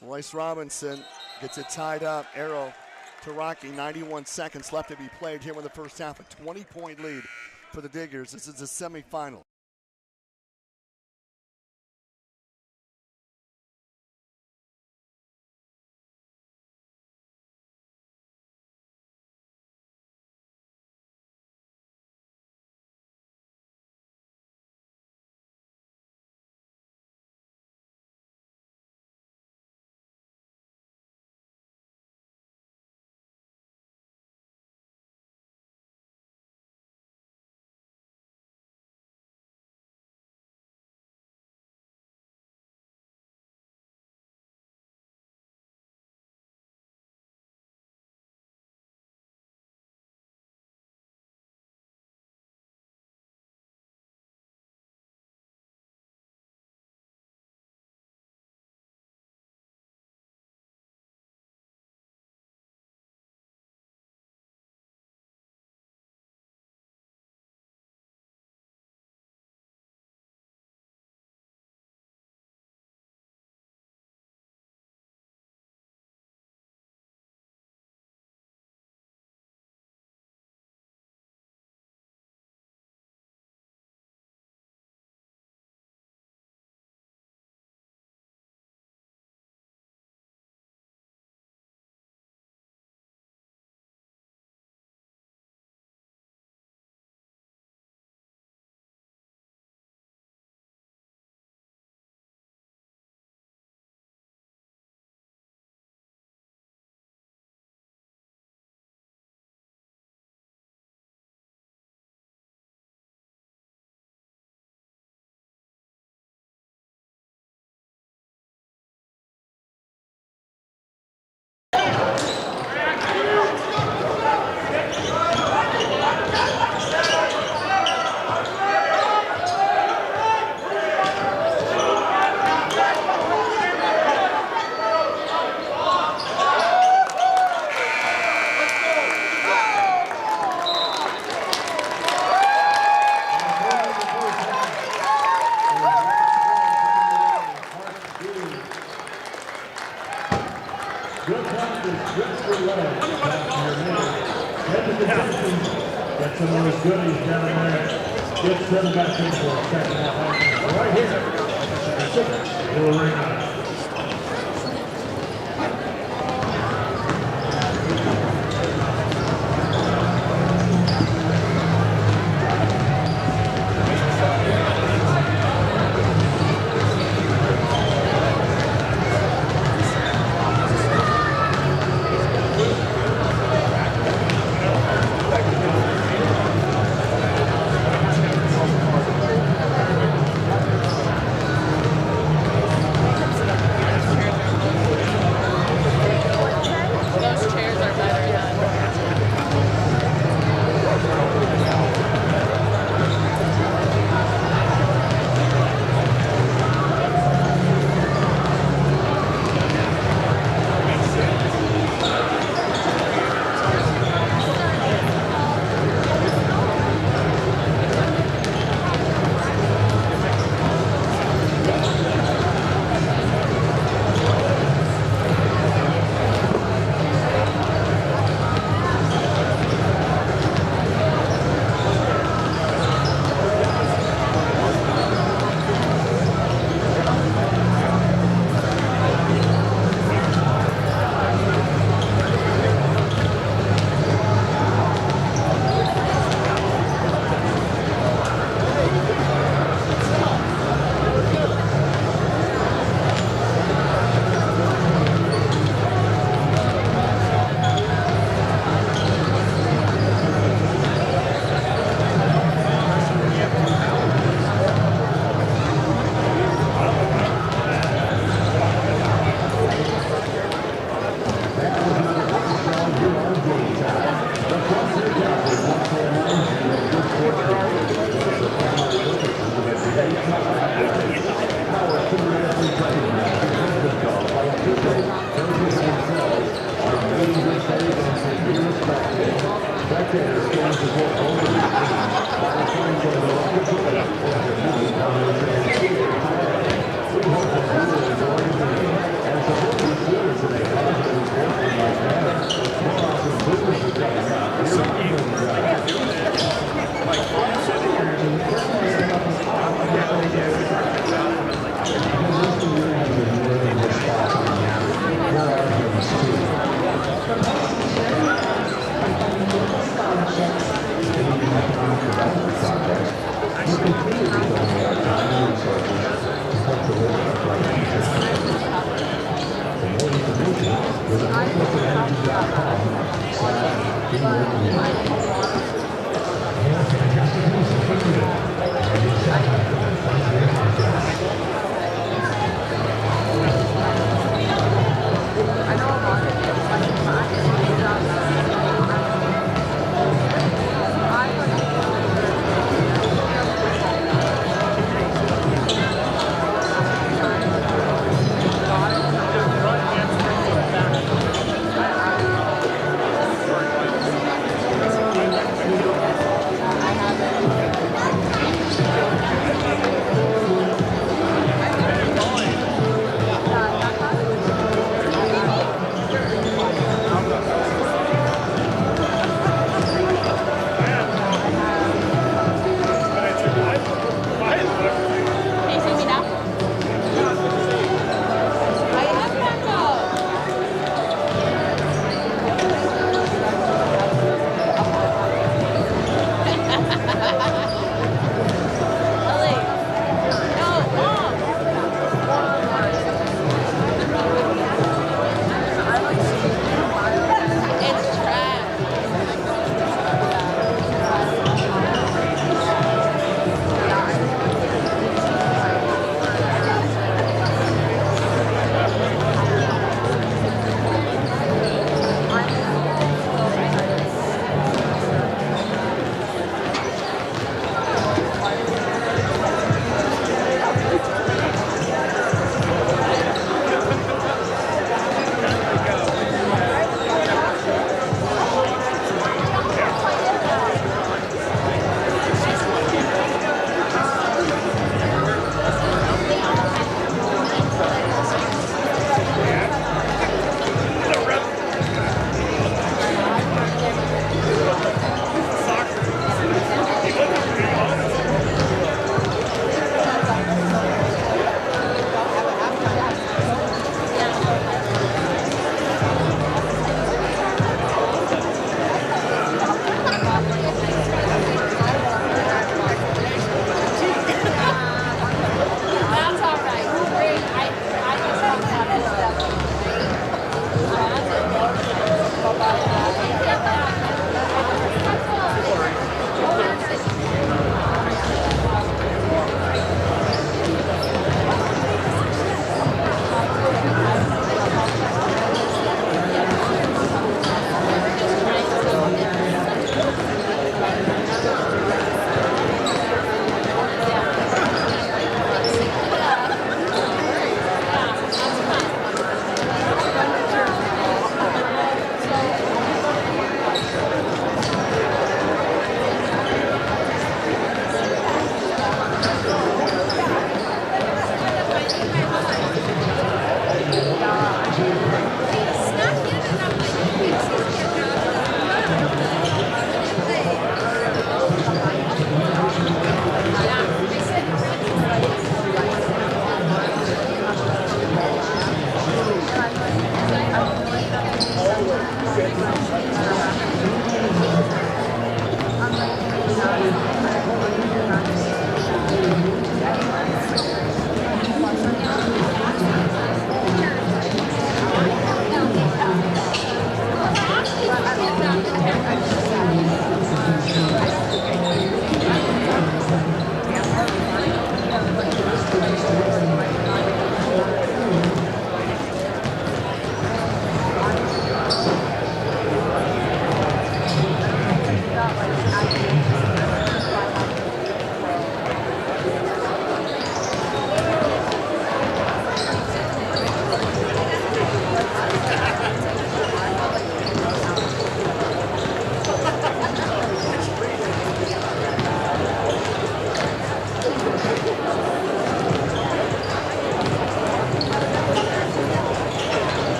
Speaker 9: Royce Robinson gets it tied up. Arrow to Rocky. 91 seconds left to be played here in the first half. A 20-point lead for the Diggers. This is the semifinal.
Speaker 8: Good practice, good for leg. Head to the distance. Get some of those goodies down there. Get them back in for a second half. Right here. Little ring on.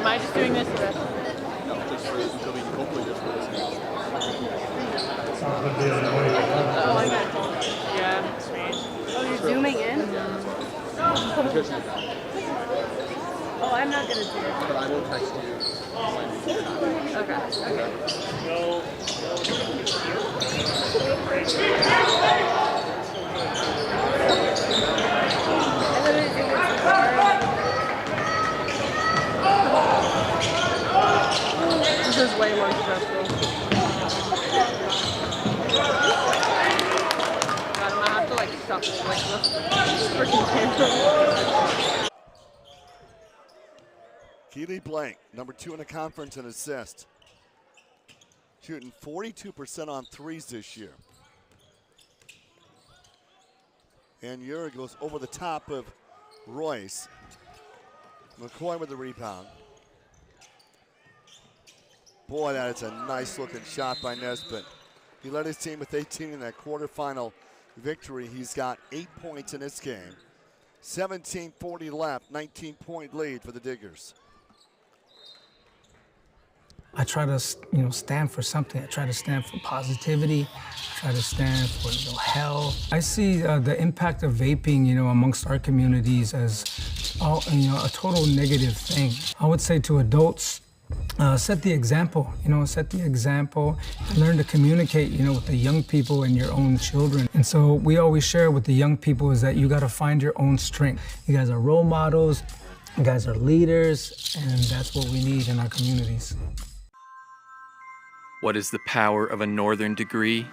Speaker 16: Am I just doing this the rest?
Speaker 4: No, just until we hopefully just for this.
Speaker 16: Oh, I got it. Yeah, strange. Oh, you're zooming in? Oh, I'm not gonna do it.
Speaker 4: But I will text you.
Speaker 16: This is way more stressful. God, I'm gonna have to like shuffle like this freaking camera.
Speaker 9: Keely Blank, number 2 in the conference in assists. Shooting 42% on threes this year. And Ura goes over the top of Royce. McCoy with the rebound. Boy, that is a nice looking shot by Nesbitt. He led his team with 18 in that quarterfinal victory. He's got 8 points in this game. 17:40 left, 19-point lead for the Diggers.
Speaker 17: I try to, stand for something. I try to stand for positivity. I try to stand for health. I see the impact of vaping, amongst our communities as, a total negative thing. I would say to adults, set the example. Set the example. And learn to communicate, with the young people and your own children. And so we always share with the young people is that you got to find your own strength. You guys are role models. You guys are leaders, and that's what we need in our communities.
Speaker 18: What is the power of a northern degree?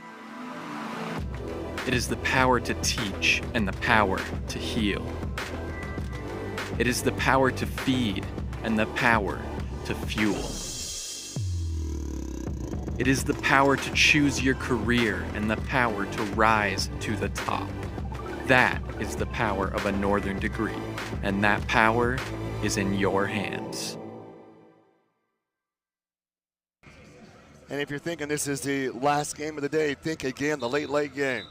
Speaker 18: It is the power to teach and the power to heal. It is the power to feed and the power to fuel. It is the power to choose your career and the power to rise to the top. That is the power of a northern degree, and that power is in your hands.
Speaker 9: And if you're thinking this is the last game of the day, think again, the late game.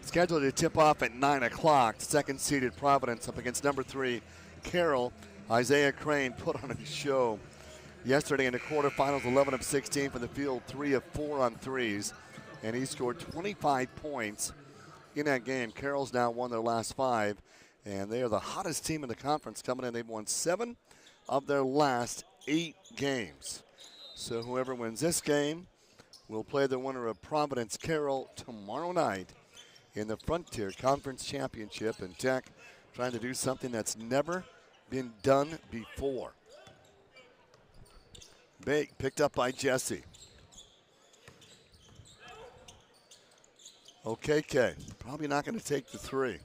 Speaker 9: Scheduled to tip off at 9 o'clock. Second-seeded Providence up against number 3, Carroll. Isaiah Crane put on a show yesterday in the quarterfinals, 11 of 16 from the field, 3 of 4 on threes. And he scored 25 points in that game. Carroll's now won their last 5, and they are the hottest team in the conference coming in. They've won 7 of their last 8 games. So whoever wins this game will play the winner of Providence Carroll tomorrow night in the Frontier Conference Championship. And Tech trying to do something that's never been done before. Big, picked up by Jesse. OKK, probably not going to take the 3.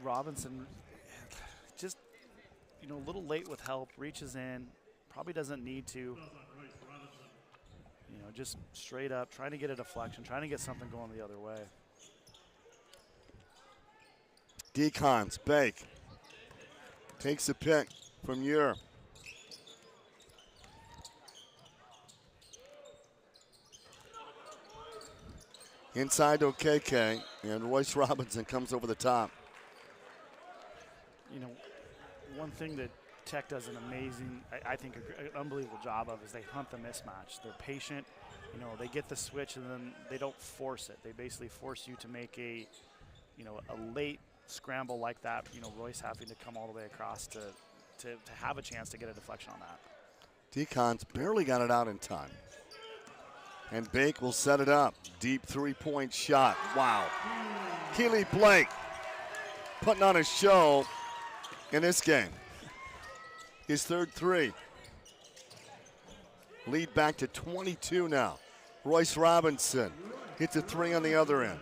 Speaker 10: Robinson just, a little late with help, reaches in, probably doesn't need to. You know, just straight up, trying to get a deflection, trying to get something going the other way.
Speaker 9: Decons, Bake. Takes a pick from Ure. Inside OKK, and Royce Robinson comes over the top.
Speaker 10: You know, one thing that Tech does an amazing, I think, an unbelievable job of is they hunt the mismatch. They're patient. You know, they get the switch and then they don't force it. They basically force you to make a, you know, a late scramble like that. You know, Royce having to come all the way across to have a chance to get a deflection on that.
Speaker 9: Decons barely got it out in time. And Bake will set it up. Deep three-point shot. Wow. Keely Blake putting on a show in this game. His third three. Lead back to 22 now. Royce Robinson hits a three on the other end.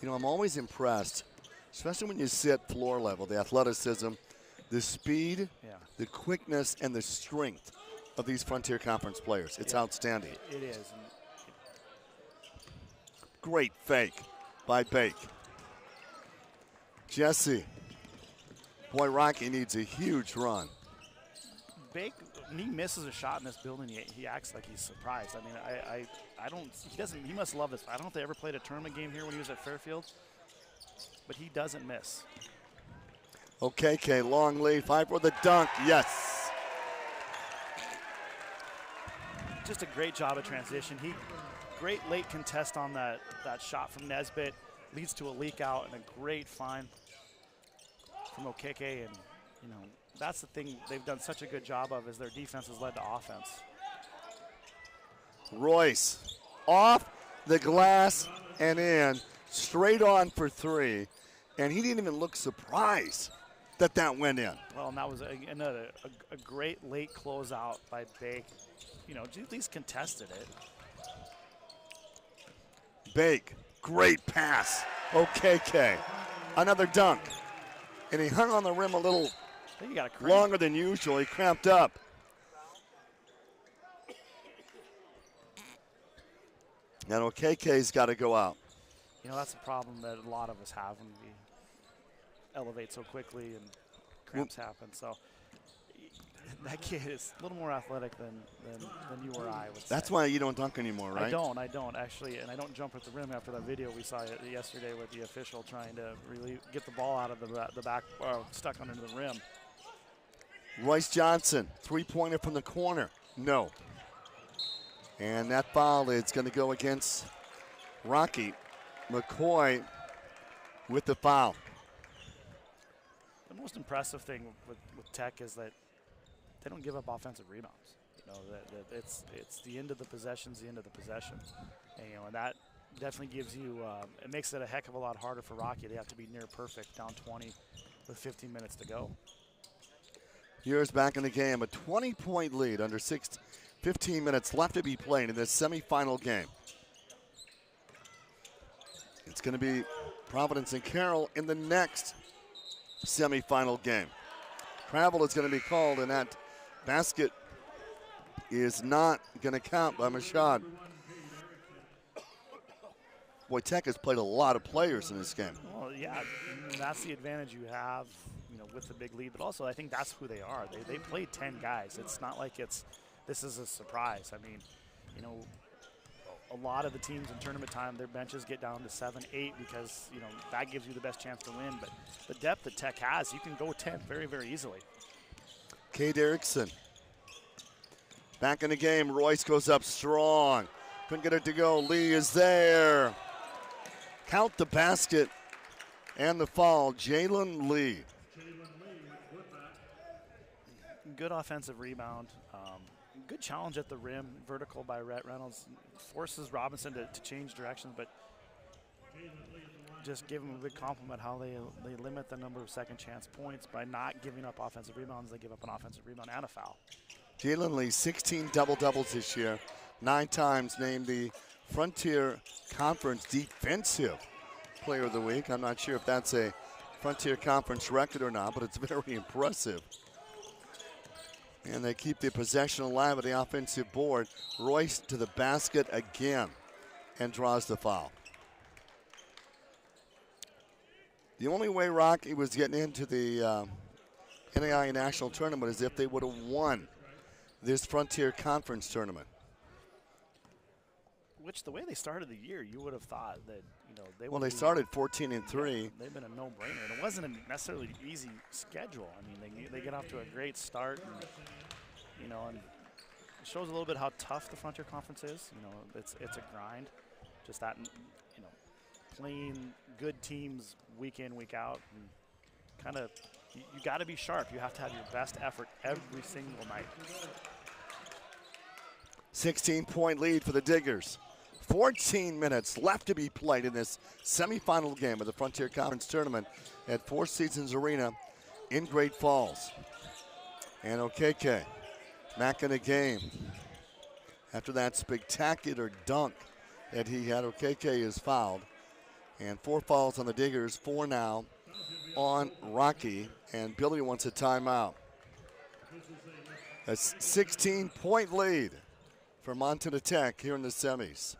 Speaker 9: You know, I'm always impressed, especially when you sit floor level, the athleticism, the speed, the quickness, and the strength of these Frontier Conference players. It's outstanding.
Speaker 10: It is.
Speaker 9: Great fake by Bake. Jesse. Boy, Rocky needs a huge run.
Speaker 10: Bake, when he misses a shot in this building, he acts like he's surprised. I mean, I don't, he must love this. I don't know if they ever played a tournament game here when he was at Fairfield, but he doesn't miss.
Speaker 9: OKK, long lead, 5 for the dunk, yes.
Speaker 10: Just a great job of transition. Great late contest on that shot from Nesbitt, leads to a leak out and a great find from OKK. And, you know, that's the thing they've done such a good job of is their defense has led to offense.
Speaker 9: Royce off the glass and in, straight on for three. And he didn't even look surprised that went in.
Speaker 10: Well, and that was a great late closeout by Bake. You know, at least contested it.
Speaker 9: Bake, great pass. OKK, another dunk. And he hung on the rim a little longer than usual. He cramped up. And OKK's got to go out.
Speaker 10: You know, that's the problem that a lot of us have when we elevate so quickly and cramps happen. So that kid is a little more athletic than you or I would say.
Speaker 9: That's why you don't dunk anymore, right?
Speaker 10: I don't actually, and I don't jump at the rim after that video we saw yesterday with the official trying to really get the ball out of the back, stuck under the rim.
Speaker 9: Royce Johnson, three-pointer from the corner, no. And that foul is going to go against Rocky. McCoy with the foul.
Speaker 10: The most impressive thing with Tech is that they don't give up offensive rebounds. You know, that it's the end of the possession's the end of the possession. And, you know, and that definitely gives you, it makes it a heck of a lot harder for Rocky. They have to be near perfect, down 20 with 15 minutes to go.
Speaker 9: Here's back in the game, a 20-point lead under 15 minutes left to be played in this semifinal game. It's going to be Providence and Carroll in the next semifinal game. Travel is going to be called, and that basket is not going to count by Mashad. Boy, Tech has played a lot of players in this game.
Speaker 10: Well, yeah, that's the advantage you have, you know, with the big lead. But also, I think that's who they are. They played 10 guys. It's not like this is a surprise. I mean, you know, a lot of the teams in tournament time, their benches get down to 7, 8 because, you know, that gives you the best chance to win. But the depth that Tech has, you can go 10 very, very easily.
Speaker 9: Cade Erickson back in the game. Royce goes up strong. Couldn't get it to go. Lee is there. Count the basket and the foul. Jalen Lee.
Speaker 10: Good offensive rebound. Good challenge at the rim, vertical by Rhett Reynolds. Forces Robinson to change directions, but just give him a big compliment how they limit the number of second chance points by not giving up offensive rebounds. They give up an offensive rebound and a foul.
Speaker 9: Jalen Lee, 16 double-doubles this year, 9 times named the Frontier Conference Defensive Player of the Week. I'm not sure if that's a Frontier Conference record or not, but it's very impressive. And they keep the possession alive at the offensive board. Royce to the basket again and draws the foul. The only way Rocky was getting into the NAIA National Tournament is if they would have won this Frontier Conference tournament.
Speaker 10: Which, the way they started the year, you would have thought that, they
Speaker 9: Well, they started 14-3.
Speaker 10: They've been a no-brainer, and it wasn't a necessarily easy schedule. I mean, they get off to a great start, and, and it shows a little bit how tough the Frontier Conference is. It's a grind, just that, playing good teams week in, week out, and kind of, you got to be sharp. You have to have your best effort every single night.
Speaker 9: 16-point lead for the Diggers. 14 minutes left to be played in this semifinal game of the Frontier Conference Tournament at Four Seasons Arena in Great Falls. And Okeke back in the game. After that spectacular dunk that he had, Okeke is fouled. And 4 fouls on the Diggers, 4 now on Rocky. And Billy wants a timeout. A 16-point lead for Montana Tech here in the semis.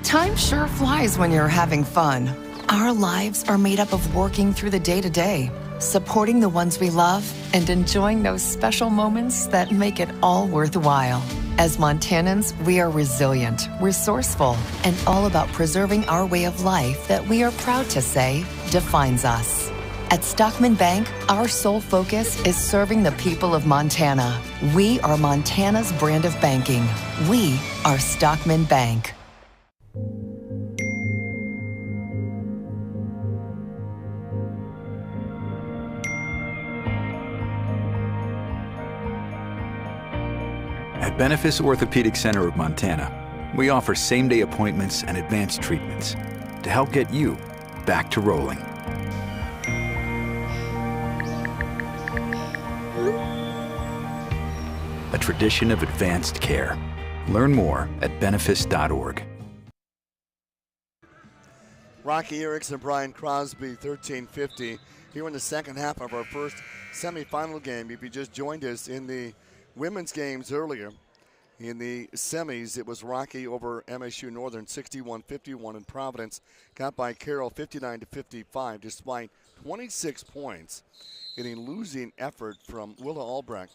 Speaker 19: Time sure flies when you're having fun. Our lives are made up of working through the day-to-day, supporting the ones we love, and enjoying those special moments that make it all worthwhile. As Montanans, we are resilient, resourceful, and all about preserving our way of life that we are proud to say defines us. At Stockman Bank, our sole focus is serving the people of Montana. We are Montana's brand of banking. We are Stockman Bank.
Speaker 20: At Benefice Orthopedic Center of Montana, we offer same-day appointments and advanced treatments to help get you back to rolling. A tradition of advanced care. Learn more at benefice.org.
Speaker 9: Rocky Erickson, Brian Crosby, 1350. Here in the second half of our first semifinal game. If you just joined us in the women's games earlier, in the semis, it was Rocky over MSU Northern, 61-51, and Providence got by Carroll 59-55, despite 26 points in a losing effort from Willa Albrecht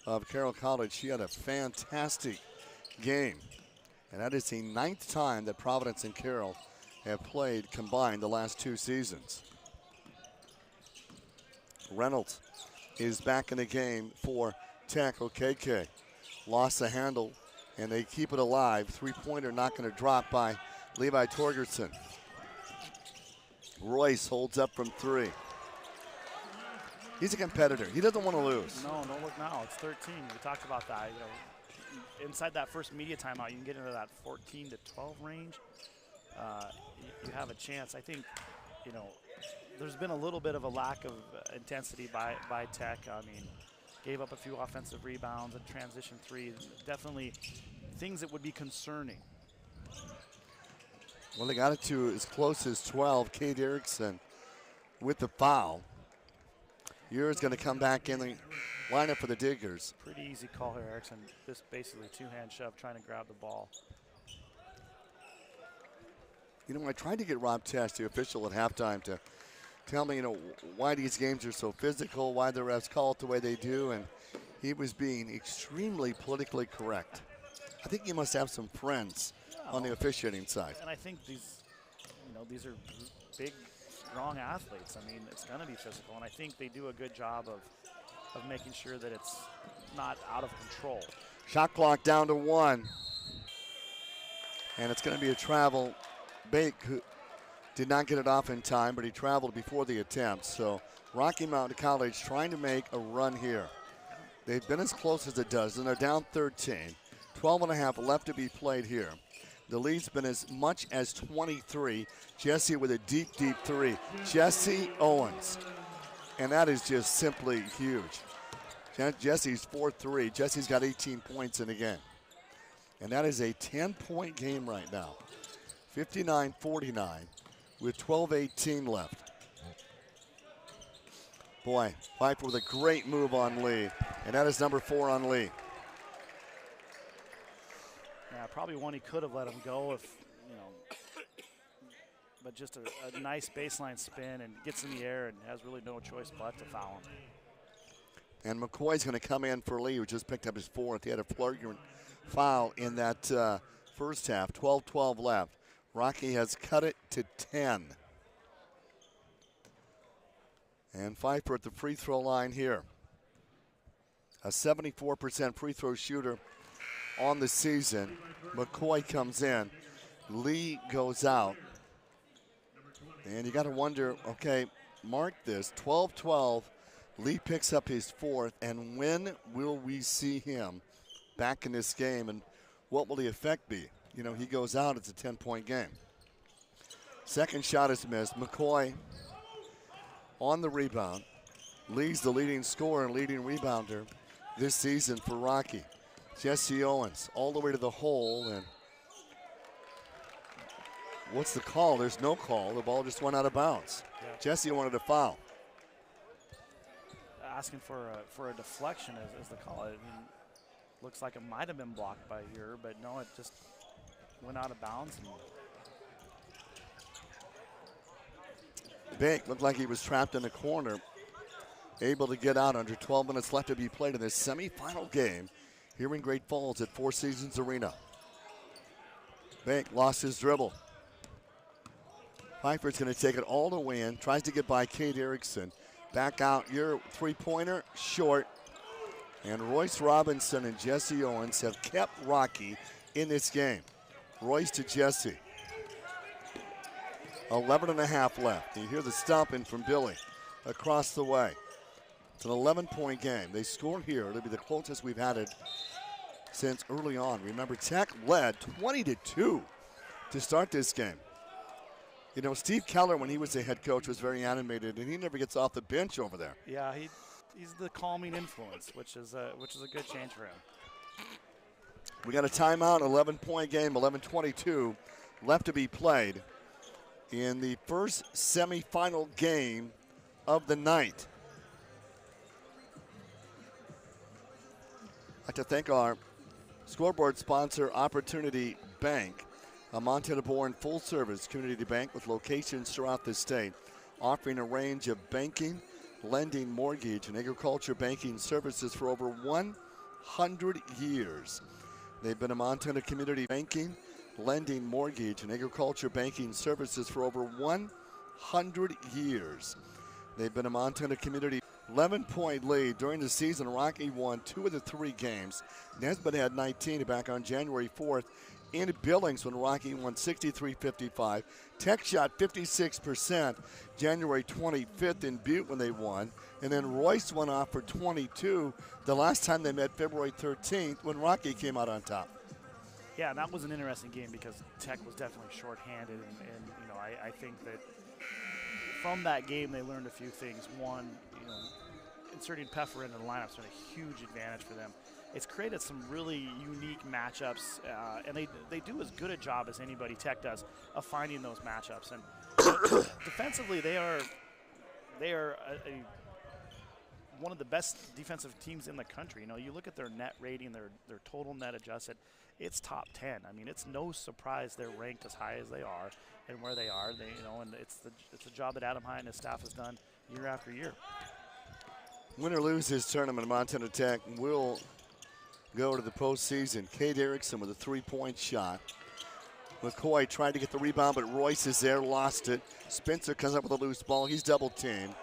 Speaker 9: of Carroll College. She had a fantastic game, and that is the 9th time that Providence and Carroll have played combined the last 2 seasons. Reynolds is back in the game for Tech. Okeke lost the handle, and they keep it alive. 3-pointer not going to drop by Levi Torgerson. Royce holds up from 3. He's a competitor. He doesn't want to lose.
Speaker 10: No look now. It's 13. We talked about that. Inside that first media timeout, you can get into that 14 to 12 range. You have a chance. I think, there's been a little bit of a lack of intensity by Tech. I mean, gave up a few offensive rebounds and transition 3. Definitely things that would be concerning.
Speaker 9: Well, they got it to as close as 12. Kate Erickson with the foul. Ura's going to come back in the lineup for the Diggers.
Speaker 10: Pretty easy call here, Erickson. Just basically 2-hand shove, trying to grab the ball.
Speaker 9: I tried to get Rob Test, the official at halftime, to tell me, why these games are so physical, why the refs call it the way they do, and he was being extremely politically correct. I think he must have some friends on the officiating side.
Speaker 10: And I think these are big, strong athletes. I mean, it's going to be physical, and I think they do a good job of making sure that it's not out of control.
Speaker 9: Shot clock down to 1. And it's going to be a travel. Bake, who did not get it off in time, but he traveled before the attempt. So Rocky Mountain College trying to make a run here. They've been as close as a dozen. They're down 13. 12.5 left to be played here. The lead's been as much as 23. Jesse with a deep 3. Jesse Owens. And that is just simply huge. Jesse's 4-3. Jesse's got 18 points in the game. And that is a 10-point game right now. 59-49 with 12:18 left. Boy, Pfeiffer with a great move on Lee, and that is number 4 on Lee.
Speaker 10: Yeah, probably one he could have let him go if, you know, but just a nice baseline spin and gets in the air and has really no choice but to foul him.
Speaker 9: And McCoy's going to come in for Lee, who just picked up his 4th. He had a flagrant foul in that first half. 12-12 left. Rocky has cut it to 10. And Pfeiffer at the free throw line here. A 74% free throw shooter on the season. McCoy comes in. Lee goes out. And you got to wonder, okay, mark this, 12-12. Lee picks up his 4th, and when will we see him back in this game, and what will the effect be? You know, he goes out, it's a 10-point game. Second shot is missed. McCoy on the rebound. Lee's the leading scorer and leading rebounder this season for Rocky. Jesse Owens all the way to the hole, and what's the call? There's no call. The ball just went out of bounds.
Speaker 10: Yeah.
Speaker 9: Jesse wanted a foul.
Speaker 10: Asking for a deflection as they call it. I mean, looks like it might have been blocked by Ure, but no, it just went out of bounds.
Speaker 9: Bank looked like he was trapped in the corner, able to get out under 12 minutes left to be played in this semifinal game here in Great Falls at Four Seasons Arena. Bank lost his dribble. Pfeiffer's going to take it all the way in, tries to get by Cade Erickson. Back out, your three-pointer, short. And Royce Robinson and Jesse Owens have kept Rocky in this game. Royce to Jesse. 11.5 left. You hear the stomping from Billy across the way. It's an 11-point game. They scored here. It'll be the closest we've had it since early on. Remember, Tech led 20-2 to start this game. You know, Steve Keller, when he was the head coach, was very animated, and he never gets off the bench over there.
Speaker 10: Yeah, he's the calming influence, which is a good change for him.
Speaker 9: We got a timeout, 11-point game, 11:22 left to be played in the first semifinal game of the night. I'd like to thank our scoreboard sponsor, Opportunity Bank, a Montana-born full-service community bank with locations throughout the state, offering a range of banking, lending, mortgage, and agriculture banking services for over 100 years. They've been a Montana community banking, lending, mortgage, and agriculture banking services for over 100 years. They've been a Montana community 11-point lead during the season. Rocky won 2 of the 3 games. Nesbitt had 19 back on January 4th in Billings when Rocky won 63-55. Tech shot 56% January 25th in Butte when they won. And then Royce went off for 22 the last time they met February 13th when Rocky came out on top.
Speaker 10: Yeah, that was an interesting game because Tech was definitely shorthanded. And you know, I think that from that game they learned a few things. One, you know, inserting Peffer into the lineup's been a huge advantage for them. It's created some really unique matchups, and they do as good a job as anybody Tech does of finding those matchups. And defensively, they are one of the best defensive teams in the country. You know, you look at their net rating, their total net adjusted, it's top 10. I mean, it's no surprise they're ranked as high as they are and where they are. They, you know, and it's a job that Adam High and his staff has done year after year.
Speaker 9: Win or lose this tournament, Montana Tech will go to the postseason. Cade Erickson with a 3-point shot. McCoy tried to get the rebound, but Royce is there, lost it. Spencer comes up with a loose ball. He's double teamed.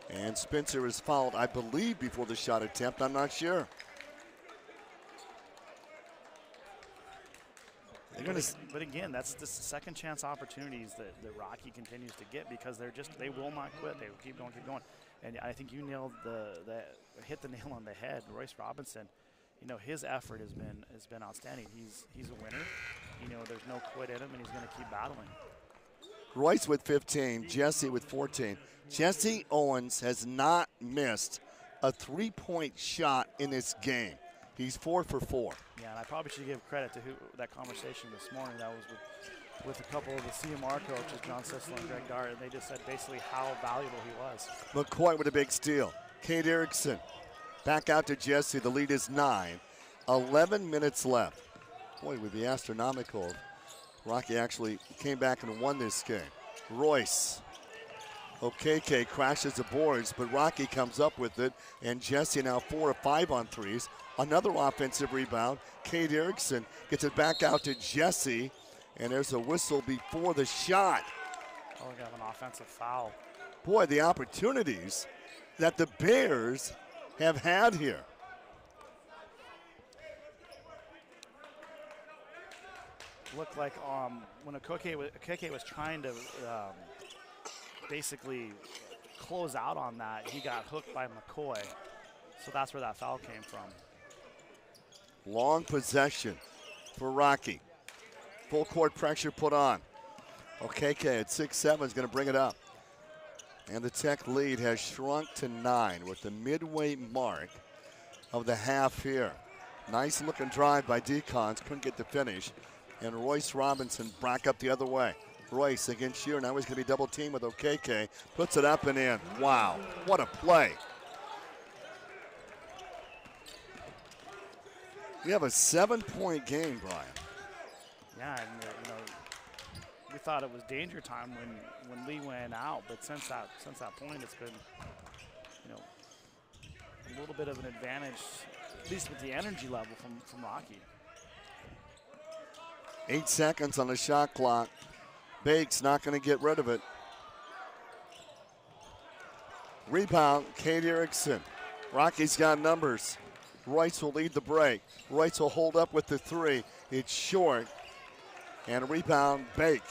Speaker 9: And Spencer is fouled, I believe, before the shot attempt. I'm not sure.
Speaker 10: But again, that's the second chance opportunities that Rocky continues to get because they will not quit. They will keep going. And I think you hit the nail on the head. Royce Robinson, you know, his effort has been outstanding. He's a winner. You know, there's no quit in him, and he's going to keep battling.
Speaker 9: Royce with 15, Jesse with 14. Jesse Owens has not missed a 3-point shot in this game. He's 4 for 4.
Speaker 10: Yeah, and I probably should give credit to that conversation this morning. That was with with a couple of the CMR coaches, John Sissler and Greg Dart, and they just said basically how valuable he was.
Speaker 9: McCoy with a big steal. Kate Erickson back out to Jesse. The lead is 9. 11 minutes left. Boy, it would be astronomical if Rocky actually came back and won this game. Royce. OKK crashes the boards, but Rocky comes up with it, and Jesse now 4 of 5 on threes. Another offensive rebound. Kate Erickson gets it back out to Jesse, and there's a whistle before the shot.
Speaker 10: Oh, we got an offensive foul.
Speaker 9: Boy, the opportunities that the Bears have had here.
Speaker 10: Looked like when Okeke was trying to basically close out on that, he got hooked by McCoy. So that's where that foul came from.
Speaker 9: Long possession for Rocky. Full court pressure put on. Okeke at 6'7" is going to bring it up. And the Tech lead has shrunk to 9 with the midway mark of the half here. Nice looking drive by Decons, couldn't get the finish. And Royce Robinson back up the other way. Royce against Shear, now he's going to be double teamed with Okeke. Puts it up and in. Wow, what a play. We have a 7-point game, Brian.
Speaker 10: Yeah, and we thought it was danger time when Lee went out, but since that point, it's been a little bit of an advantage, at least with the energy level from Rocky.
Speaker 9: 8 seconds on the shot clock. Bake's not going to get rid of it. Rebound, Kate Erickson. Rocky's got numbers. Royce will lead the break. Royce will hold up with the 3. It's short. And a rebound, Bake.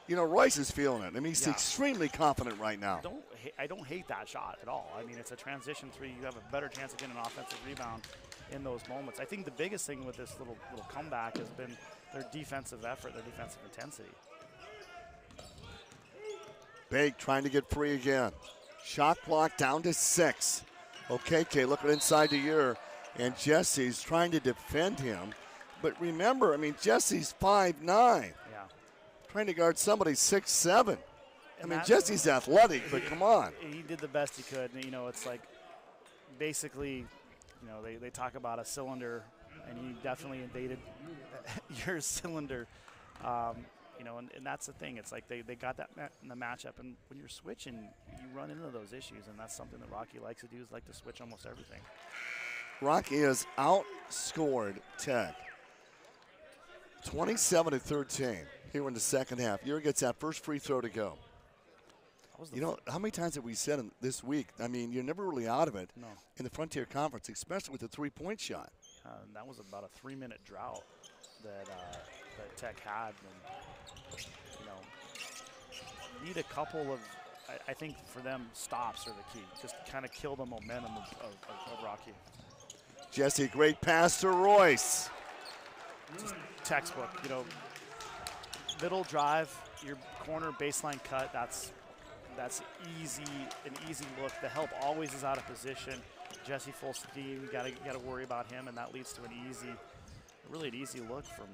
Speaker 9: Royce is feeling it. I mean, he's extremely confident right now.
Speaker 10: I don't hate that shot at all. I mean, it's a transition 3. You have a better chance of getting an offensive rebound in those moments. I think the biggest thing with this little comeback has been their defensive effort, their defensive intensity.
Speaker 9: Bake trying to get free again. Shot clock down to 6. Okeke looking inside the year, and Jesse's trying to defend him. But remember, I mean, Jesse's 5'9".
Speaker 10: Yeah.
Speaker 9: Trying to guard somebody 6'7". I mean, Jesse's athletic, but come on.
Speaker 10: He did the best he could. It's like basically, they talk about a cylinder, and he definitely invaded your cylinder. And that's the thing. It's like they got that in the matchup, and when you're switching, you run into those issues, and that's something that Rocky likes to do, is like to switch almost everything.
Speaker 9: Rocky has outscored Tech 27-13 here in the second half. Ure gets that first free throw to go. How many times have we said this week? I mean, you're never really out of it in the Frontier Conference, especially with the three-point shot.
Speaker 10: And that was about a 3-minute drought that Tech had. And, need a couple of, I think for them, stops are the key. Just kind of kill the momentum of Rocky.
Speaker 9: Jesse, great pass to Royce.
Speaker 10: Just textbook, middle drive, your corner baseline cut, that's easy, an easy look. The help always is out of position. Jesse full steam, you gotta worry about him, and that leads to an easy look from.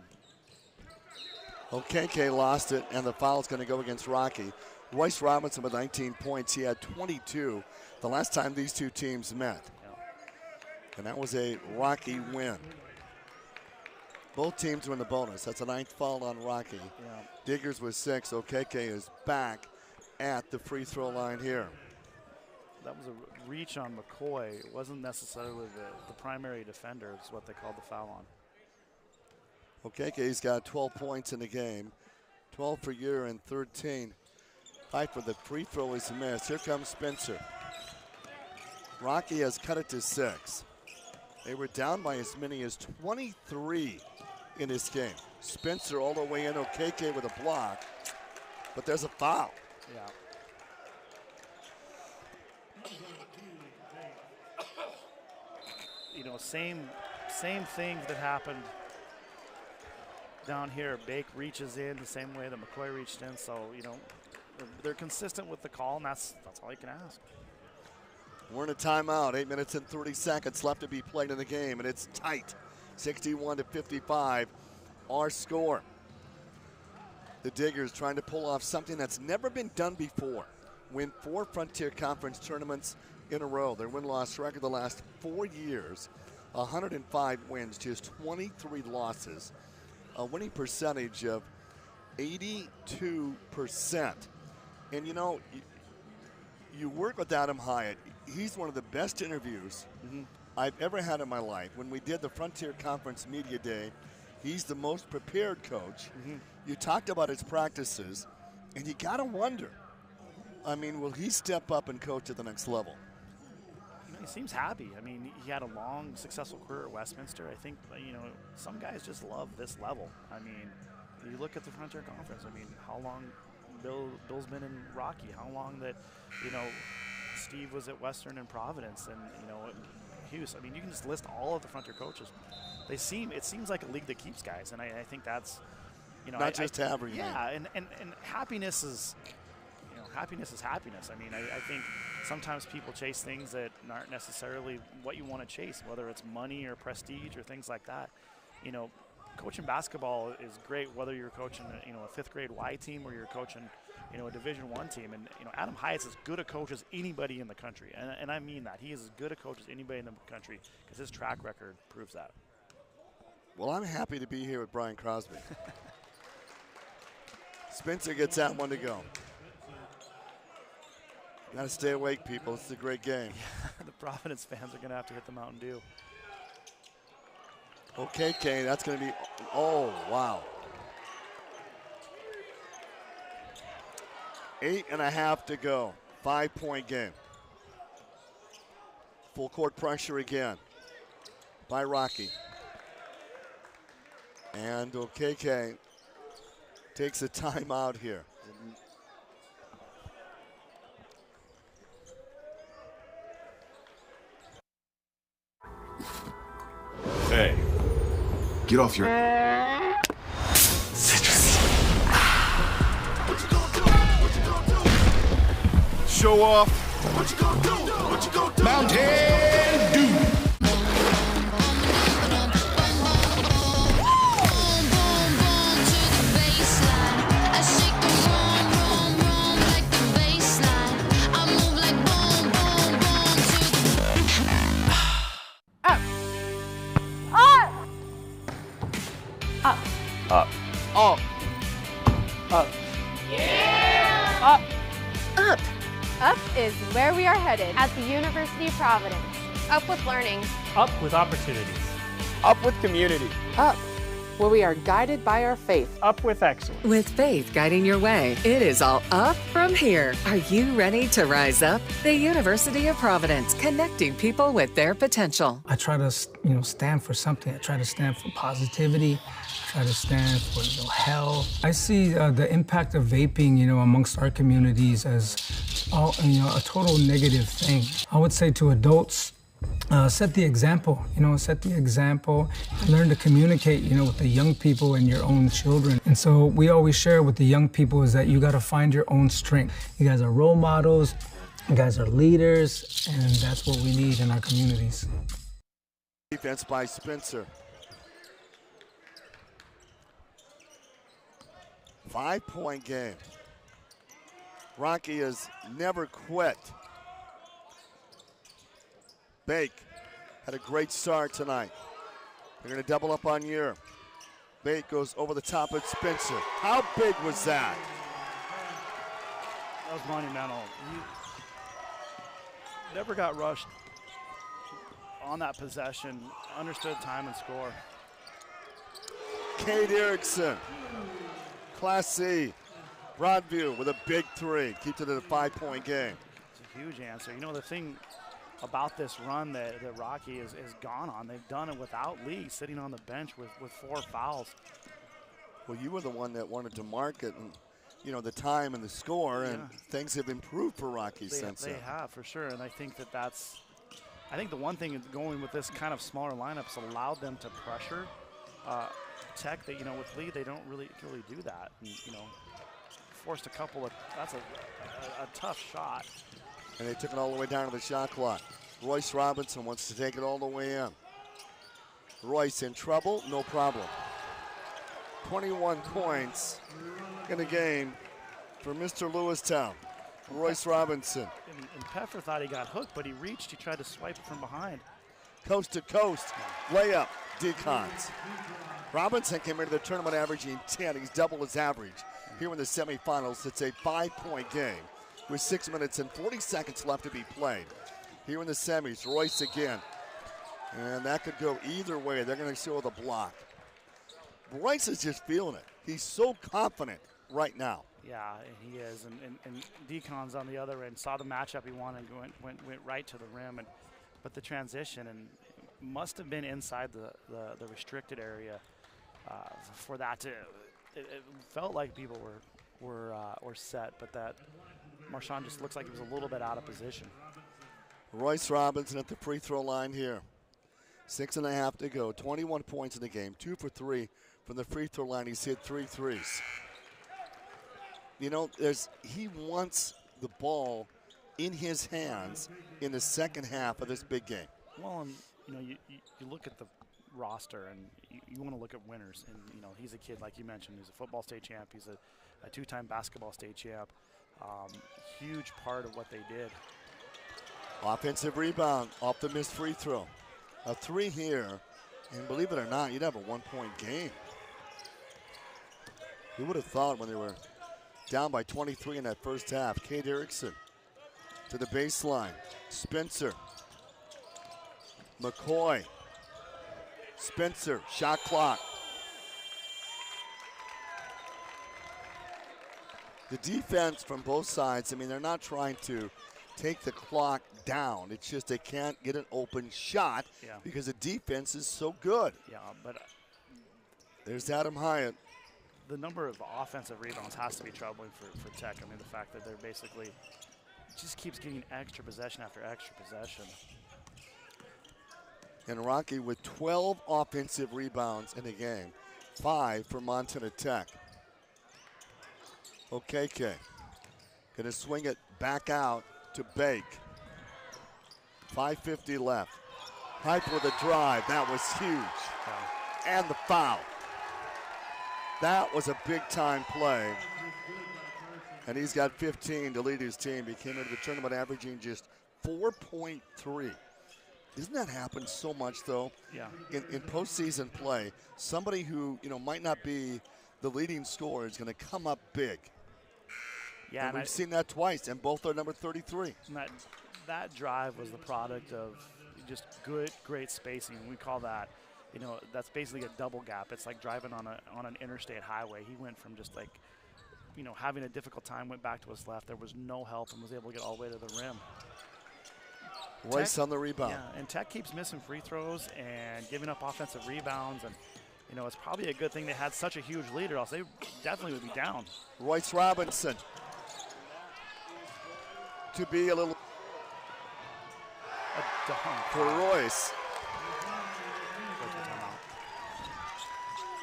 Speaker 9: Okeke lost it, and the foul's going to go against Rocky. Royce Robinson with 19 points. He had 22 the last time these two teams met. And that was a Rocky win. Both teams were in the bonus. That's a 9th foul on Rocky.
Speaker 10: Yeah.
Speaker 9: Diggers with 6. Okeke is back at the free throw line here.
Speaker 10: That was a reach on McCoy. It wasn't necessarily the primary defender. It's what they called the foul on.
Speaker 9: Okeke's got 12 points in the game. 12 for Ure and 13. Fight for the free throw is missed. Here comes Spencer. Rocky has cut it to 6. They were down by as many as 23 in this game. Spencer all the way in. Okeke with a block. But there's a foul.
Speaker 10: Yeah. Same things that happened down here. Bake reaches in the same way that McCoy reached in. So, they're consistent with the call, and that's all you can ask.
Speaker 9: We're in a timeout. 8 minutes and 30 seconds left to be played in the game, and it's tight. 61-55, our score. The Diggers trying to pull off something that's never been done before. Win 4 Frontier Conference tournaments in a row. Their win-loss record the last 4 years, 105 wins, just 23 losses. A winning percentage of 82%. And you know, you work with Adam Hyatt. He's one of the best interviews I've ever had in my life. When we did the Frontier Conference Media Day, he's the most prepared coach. You talked about his practices, and you got to wonder, I mean, will he step up and coach at the next level?
Speaker 10: He seems happy. I mean, he had a long, successful career at Westminster. I think, you know, some guys just love this level. I mean, you look at the Frontier Conference. I mean, how long Bill's been in Rocky, how long that, you know, Steve was at Western and Providence, and, you know, Hughes. I mean, you can just list all of the Frontier coaches. It seems like a league that keeps guys, and I think that's, you know,
Speaker 9: not just having.
Speaker 10: Yeah, and happiness is, you know, happiness is happiness. I mean, I think sometimes people chase things that aren't necessarily what you want to chase, whether it's money or prestige or things like that. You know, coaching basketball is great whether you're coaching a 5th grade Y team or you're coaching, you know, a Division I team. And, you know, Adam Hyatt's as good a coach as anybody in the country. And I mean that. He is as good a coach as anybody in the country because his track record proves that.
Speaker 9: Well, I'm happy to be here with Brian Crosby. Spencer gets that one to go. Got to stay awake, people. It's a great game.
Speaker 10: Yeah, the Providence fans are going to have to hit the Mountain Dew.
Speaker 9: Okay, Kane, that's going to be, oh, wow. 8.5 to go. 5-point game. Full court pressure again by Rocky. And OKK takes a timeout here.
Speaker 5: Hey. Get off your... Show off. What you gonna do? What you gonna do? Mountain Dew.
Speaker 3: Up.
Speaker 5: Up.
Speaker 3: Up.
Speaker 16: Yeah!
Speaker 3: Up.
Speaker 16: Up. Up is where we are headed at the University of Providence. Up with learning.
Speaker 21: Up with opportunities.
Speaker 3: Up with community.
Speaker 22: Up, where we are guided by our faith.
Speaker 21: Up with excellence.
Speaker 23: With faith guiding your way, it is all up from here. Are you ready to rise up? The University of Providence, connecting people with their potential.
Speaker 17: I try to, stand for something. I try to stand for positivity. I try to stand for, health. I see the impact of vaping, amongst our communities as, a total negative thing. I would say to adults, set the example, set the example, and learn to communicate, with the young people and your own children. And so we always share with the young people is that you got to find your own strength. You guys are role models, you guys are leaders, and that's what we need in our communities.
Speaker 9: Defense by Spencer. 5-point game. Rocky has never quit. Bake had a great start tonight. They're going to double up on Ure. Bake goes over the top of Spencer. How big was that?
Speaker 10: That was monumental. He never got rushed on that possession, understood time and score.
Speaker 9: Cade Erickson, Class C. Broadview with a big three. Keeps it at a 5-point game.
Speaker 10: It's a huge answer. The thing about this run that Rocky has gone on, they've done it without Lee sitting on the bench with 4 fouls.
Speaker 9: Well, you were the one that wanted to mark it and, the time and the score, and things have improved for Rocky since then.
Speaker 10: They have, for sure, and I think I think the one thing going with this kind of smaller lineups allowed them to pressure Tech that, with Lee, they don't really do that. And, forced a couple of, that's a tough shot.
Speaker 9: And they took it all the way down to the shot clock. Royce Robinson wants to take it all the way in. Royce in trouble, no problem. 21 points in the game for Mr. Lewistown, Royce Robinson.
Speaker 10: And Peffer thought he got hooked, but he reached. He tried to swipe it from behind.
Speaker 9: Coast to coast, layup, decons. Robinson came into the tournament averaging 10. He's double his average. Here in the semifinals, it's a 5-point game with 6 minutes and 40 seconds left to be played. Here in the semis, Royce again. And that could go either way. They're going to show the block. Royce is just feeling it. He's so confident right now.
Speaker 10: Yeah, he is. And Deacon's on the other end, saw the matchup he wanted and went right to the rim. But the transition and must have been inside the restricted area for that to. It felt like people were set, but that Marshawn just looks like he was a little bit out of position.
Speaker 9: Royce Robinson at the free throw line here. 6.5 to go. 21 points in the game. 2 for 3 from the free throw line. He's hit 3 threes. You know, he wants the ball in his hands in the second half of this big game.
Speaker 10: Well, and you know, you look at the roster and you want to look at winners. And you know, he's a kid like you mentioned. He's a football state champ. He's a 2-time basketball state champ. Huge part of what they did.
Speaker 9: Offensive rebound off the missed free throw. A 3 here, and believe it or not, you'd have a 1-point game. Who would have thought when they were down by 23 in that first half? Kate Erickson to the baseline. Spencer. McCoy. Spencer, shot clock. The defense from both sides, I mean, they're not trying to take the clock down. It's just they can't get an open shot because the defense is so good.
Speaker 10: Yeah, but
Speaker 9: there's Adam Hyatt.
Speaker 10: The number of offensive rebounds has to be troubling for Tech. I mean, the fact that they're basically just keeps getting extra possession after extra possession.
Speaker 9: And Rocky with 12 offensive rebounds in the game, 5 for Montana Tech. Okeke gonna swing it back out to Bake. 5:50 left. Pipe with a drive. That was huge. And the foul. That was a big-time play. And he's got 15 to lead his team. He came into the tournament averaging just 4.3. Doesn't that happen so much, though?
Speaker 10: Yeah.
Speaker 9: In postseason play, somebody who might not be the leading scorer is going to come up big.
Speaker 10: Yeah,
Speaker 9: and we've seen that twice, and both are number 33.
Speaker 10: And that drive was the product of just great spacing. We call that, that's basically a double gap. It's like driving on an interstate highway. He went from just like, having a difficult time, went back to his left. There was no help and was able to get all the way to the rim.
Speaker 9: Royce on the rebound.
Speaker 10: Yeah, and Tech keeps missing free throws and giving up offensive rebounds. And, it's probably a good thing they had such a huge lead, or else they definitely would be down.
Speaker 9: Royce Robinson to be a little for Royce.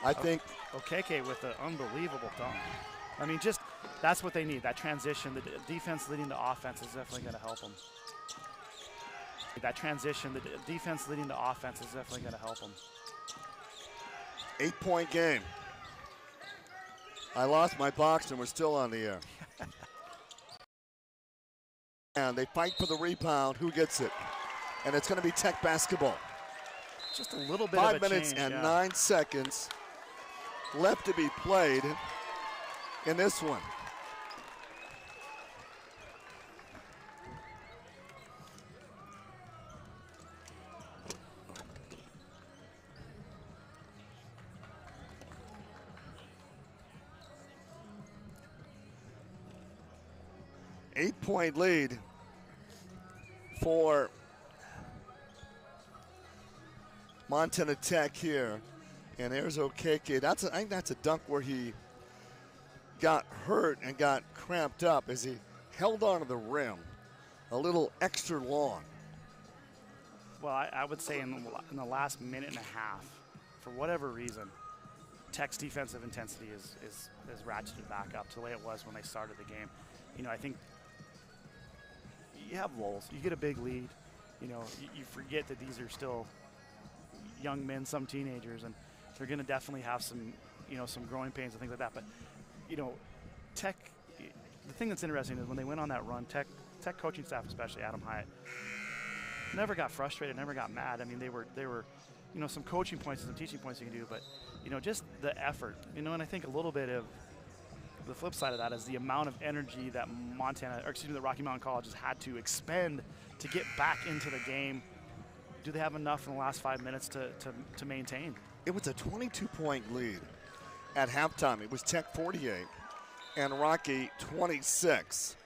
Speaker 9: I think
Speaker 10: Okeke with an unbelievable dunk. I mean, just that's what they need. That transition, the defense leading to offense is definitely going to help them. That transition, the defense leading to offense is definitely going to help them.
Speaker 9: 8-point game. I lost my box and we're still on the air. And they fight for the rebound. Who gets it? And it's going to be Tech basketball.
Speaker 10: Just a little bit
Speaker 9: 5
Speaker 10: of a
Speaker 9: minutes
Speaker 10: change,
Speaker 9: and
Speaker 10: yeah.
Speaker 9: 9 seconds left to be played in this one. Eight-point lead for Montana Tech here. And there's Okeke. I think that's a dunk where he got hurt and got cramped up as he held onto the rim a little extra long.
Speaker 10: Well, I would say in the last minute and a half, for whatever reason, Tech's defensive intensity is ratcheted back up to the way it was when they started the game. I think you have lulls. You get a big lead. You forget that these are still young men, some teenagers, and they're going to definitely have some some growing pains and things like that. But, Tech, the thing that's interesting is when they went on that run, Tech coaching staff, especially Adam Hyatt, never got frustrated, never got mad. I mean, they were some coaching points and some teaching points you can do, but, just the effort, and I think a little bit of the flip side of that is the amount of energy that that Rocky Mountain College has had to expend to get back into the game. Do they have enough in the last 5 minutes to maintain?
Speaker 9: It was a 22-point lead at halftime. It was Tech 48 and Rocky 26.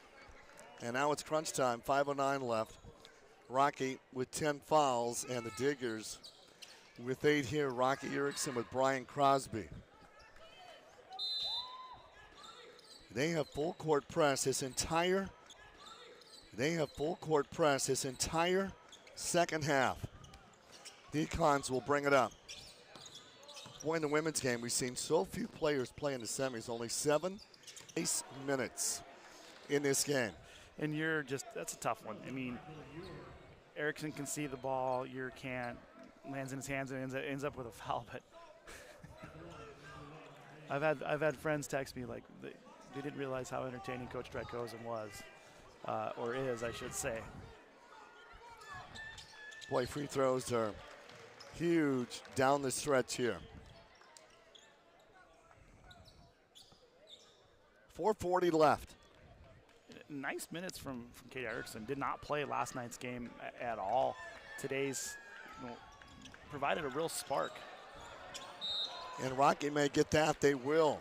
Speaker 9: And now it's crunch time, 5:09 left. Rocky with 10 fouls, and the Diggers with 8 here. Rocky Erickson with Brian Crosby. They have full court press his entire second half. Decons will bring it up. Boy, in the women's game, we've seen so few players play in the semis. Only 7 minutes in this game.
Speaker 10: And that's a tough one. I mean, Erickson can see the ball, Yer can't. Lands in his hands and ends up with a foul. But I've had friends text me like they didn't realize how entertaining Coach Drykosen was, or is, I should say.
Speaker 9: Boy, free throws are huge down the stretch here. 4:40 left.
Speaker 10: Nice minutes from Kate Erickson. Did not play last night's game at all. Today's provided a real spark.
Speaker 9: And Rocky may get that. They will.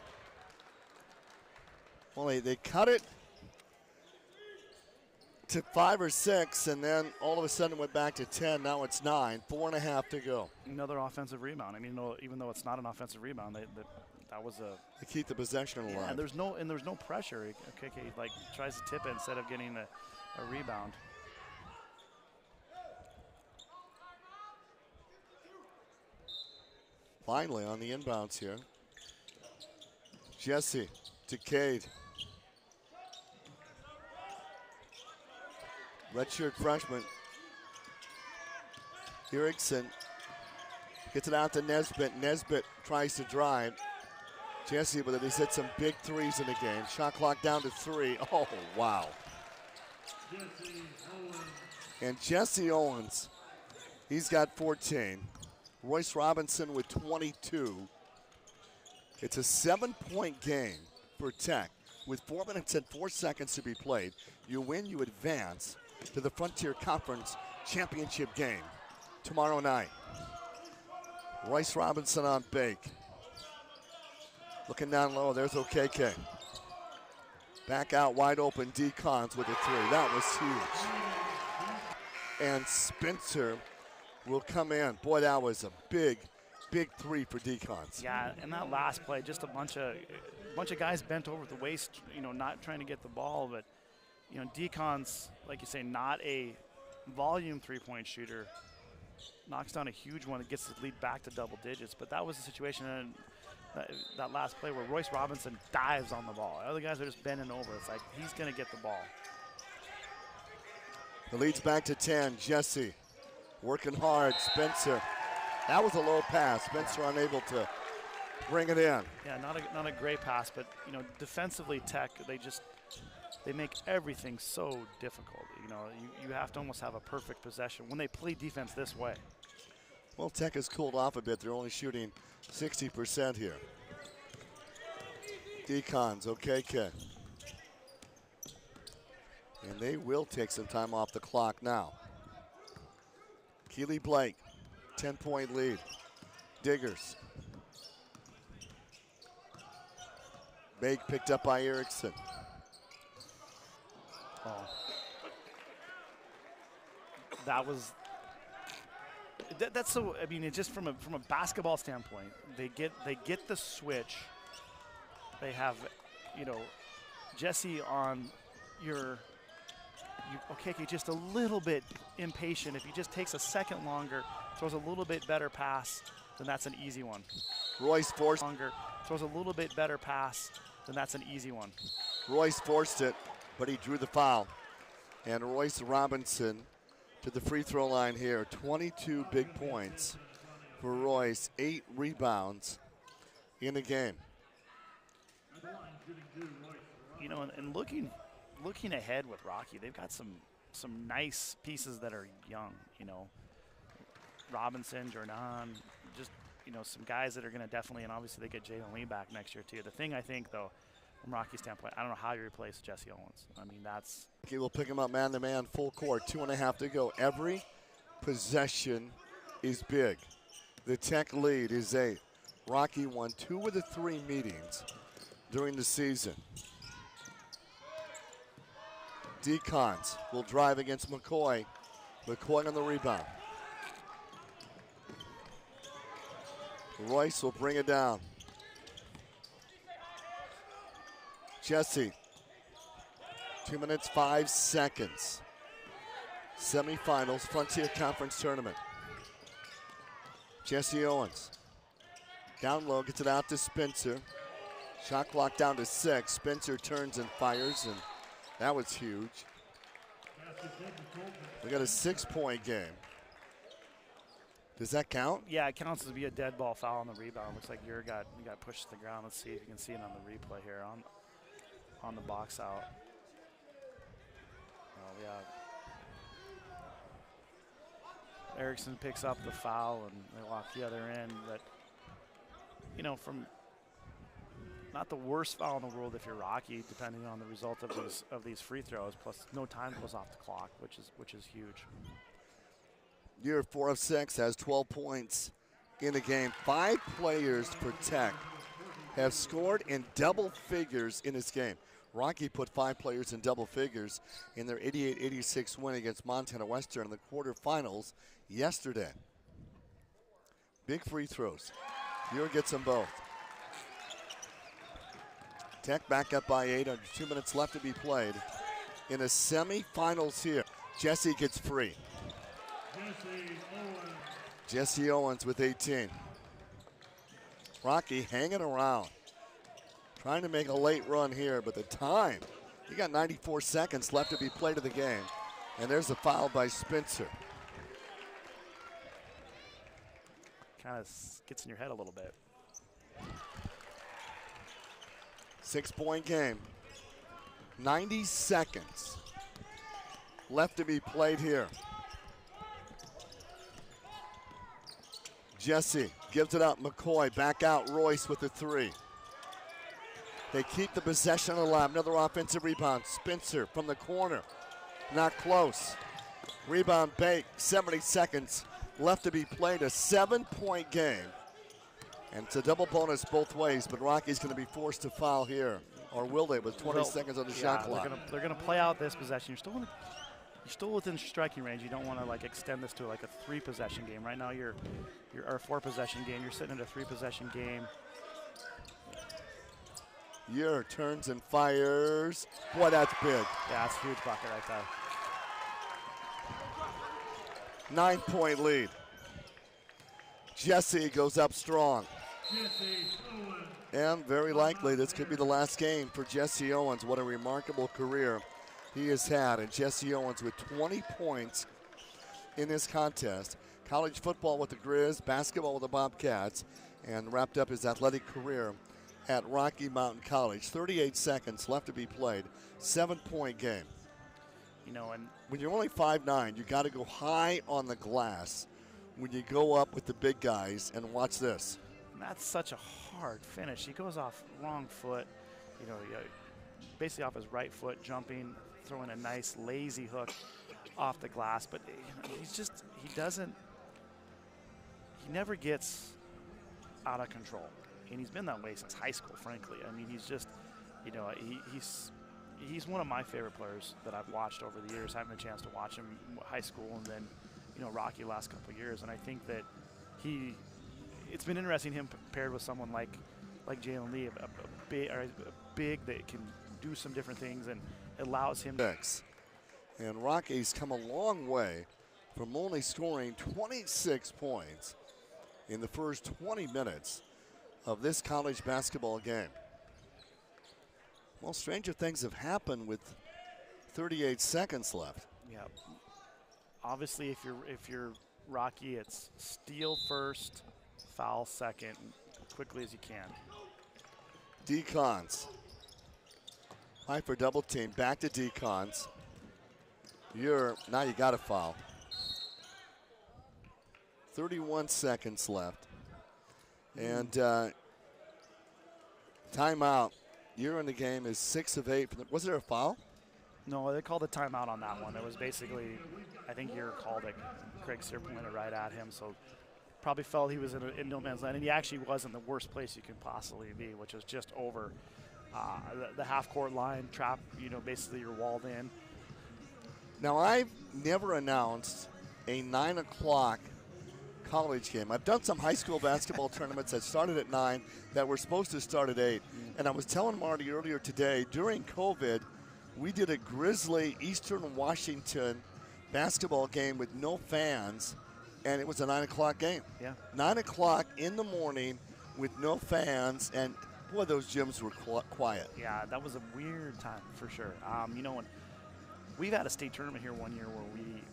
Speaker 9: Well, they cut it to 5 or 6, and then all of a sudden went back to 10. Now it's 9. 4.5 to go.
Speaker 10: Another offensive rebound. I mean, even though it's not an offensive rebound, that was a.
Speaker 9: They keep the possession alive.
Speaker 10: And there's no pressure. KK tries to tip it instead of getting a rebound.
Speaker 9: Finally on the inbounds here. Jesse to Cade. Redshirt freshman. Erickson gets it out to Nesbitt. Nesbitt tries to drive. Jesse, but he's hit some big threes in the game. Shot clock down to 3. Oh, wow. And Jesse Owens, he's got 14. Royce Robinson with 22. It's a 7-point game for Tech with 4 minutes and 4 seconds to be played. You win, you advance to the Frontier Conference Championship game tomorrow night. Royce Robinson on bake. Looking down low, there's OKK. Back out wide open, Decons with a 3. That was huge. And Spencer will come in. Boy, that was a big 3 for Decons.
Speaker 10: Yeah, and that last play, just a bunch of guys bent over the waist, not trying to get the ball, but Decons, like you say, not a volume 3-point shooter, knocks down a huge one. It gets the lead back to double digits, but that was the situation in that last play where Royce Robinson dives on the ball. The other guys are just bending over. It's like he's going to get the ball.
Speaker 9: The lead's back to 10. Jesse working hard. Spencer. That was a low pass. Spencer unable to bring it in.
Speaker 10: Yeah, not a great pass, but defensively Tech, they make everything so difficult. You have to almost have a perfect possession when they play defense this way.
Speaker 9: Well, Tech has cooled off a bit. They're only shooting 60% here. Decons, OKK. And they will take some time off the clock now. Keely Blake, 10-point lead. Diggers. Bake picked up by Erickson.
Speaker 10: Oh. That was. That's so. I mean, it's just from a basketball standpoint, they get the switch. They have, Jesse on okay, just a little bit impatient. If he just takes a second longer, throws a little bit better pass, then that's an easy one.
Speaker 9: Royce forced.
Speaker 10: Longer, throws a little bit better pass, then that's an easy one.
Speaker 9: Royce forced it, but he drew the foul. And Royce Robinson to the free throw line here. 22 big points for Royce, 8 rebounds, in the game.
Speaker 10: You know, and looking ahead with Rocky, they've got some nice pieces that are young. You know, Robinson, Jordan, just some guys that are going to definitely, and obviously they get Jalen Lee back next year too. The thing I think though, from Rocky's standpoint, I don't know how you replace Jesse Owens. I mean, that's.
Speaker 9: Okay, we'll pick him up man-to-man, full court, 2.5 to go. Every possession is big. The Tech lead is 8. Rocky won 2 of the 3 meetings during the season. Decons will drive against McCoy. McCoy on the rebound. Royce will bring it down. Jesse, 2 minutes, 5 seconds. Semifinals, Frontier Conference Tournament. Jesse Owens. Down low, gets it out to Spencer. Shot clock down to 6. Spencer turns and fires, and that was huge. We got a 6-point game. Does that count?
Speaker 10: Yeah, it counts to be a dead ball foul on the rebound. Looks like you got pushed to the ground. Let's see if you can see it on the replay here on the box out. Oh yeah. Erickson picks up the foul and they walk the other end. But from not the worst foul in the world if you're Rocky, depending on the result of these free throws. Plus, no time goes off the clock, which is huge.
Speaker 9: Year 4 of 6 has 12 points in the game. 5 players for Tech have scored in double figures in this game. Rocky put 5 players in double figures in their 88-86 win against Montana Western in the quarterfinals yesterday. Big free throws. Muir gets them both. Tech back up by 8, under 2 minutes left to be played in the semifinals here. Jesse gets free. Jesse Owens with 18. Rocky hanging around, trying to make a late run here, but the time, you got 94 seconds left to be played of the game, and there's a foul by Spencer.
Speaker 10: Kind of gets in your head a little bit.
Speaker 9: 6-point game. 90 seconds left to be played here. Jesse gives it up. McCoy back out. Royce with the 3. They keep the possession alive. Another offensive rebound. Spencer from the corner. Not close. Rebound Bake. 70 seconds left to be played. A 7-point game. And it's a double bonus both ways, but Rocky's going to be forced to foul here. Or will they with 20 seconds on the shot clock?
Speaker 10: They're going to play out this possession. You're still within striking range. You don't want to extend this to a 3-possession game. Right now you're a 4-possession game. You're sitting in a 3-possession game.
Speaker 9: Muir turns and fires. Boy, that's big.
Speaker 10: Yeah, that's a huge bucket right there.
Speaker 9: 9-point lead. Jesse goes up strong. And very likely this could be the last game for Jesse Owens. What a remarkable career he has had. And Jesse Owens with 20 points in this contest. College football with the Grizz, basketball with the Bobcats, and wrapped up his athletic career at Rocky Mountain College. 38 seconds left to be played. 7-point game.
Speaker 10: And
Speaker 9: when you're only 5'9", you got to go high on the glass when you go up with the big guys. And watch this.
Speaker 10: That's such a hard finish. He goes off wrong foot, basically off his right foot, jumping, throwing a nice lazy hook off the glass. But he never gets out of control. And he's been that way since high school, frankly. I mean, he's just, he's one of my favorite players that I've watched over the years, having a chance to watch him high school and then, Rocky last couple of years. And I think that it's been interesting him paired with someone like Jalen Lee, a big that can do some different things and allows him to.
Speaker 9: And Rocky's come a long way from only scoring 26 points in the first 20 minutes of this college basketball game. Well, stranger things have happened with 38 seconds left.
Speaker 10: Yeah. Obviously, if you're Rocky, it's steal first, foul second, quickly as you can.
Speaker 9: Decons. High for double team. Back to Decons. Now you got a foul. 31 seconds left. And timeout. You're in the game is 6 of 8. Was there a foul?
Speaker 10: No, they called a timeout on that one. It was basically, I think you called it. Craig Sear pointed right at him, so probably felt he was in no man's land, and he actually was in the worst place you could possibly be, which was just over the half-court line, trap, basically you're walled in.
Speaker 9: Now, I've never announced a 9 o'clock college game. I've done some high school basketball tournaments that started at 9 that were supposed to start at 8. And I was telling Marty earlier today, during COVID, we did a Grizzly Eastern Washington basketball game with no fans, and it was a 9 o'clock game.
Speaker 10: Yeah.
Speaker 9: 9 o'clock in the morning with no fans, and boy, those gyms were quiet.
Speaker 10: Yeah, that was a weird time for sure. When we've had a state tournament here one year where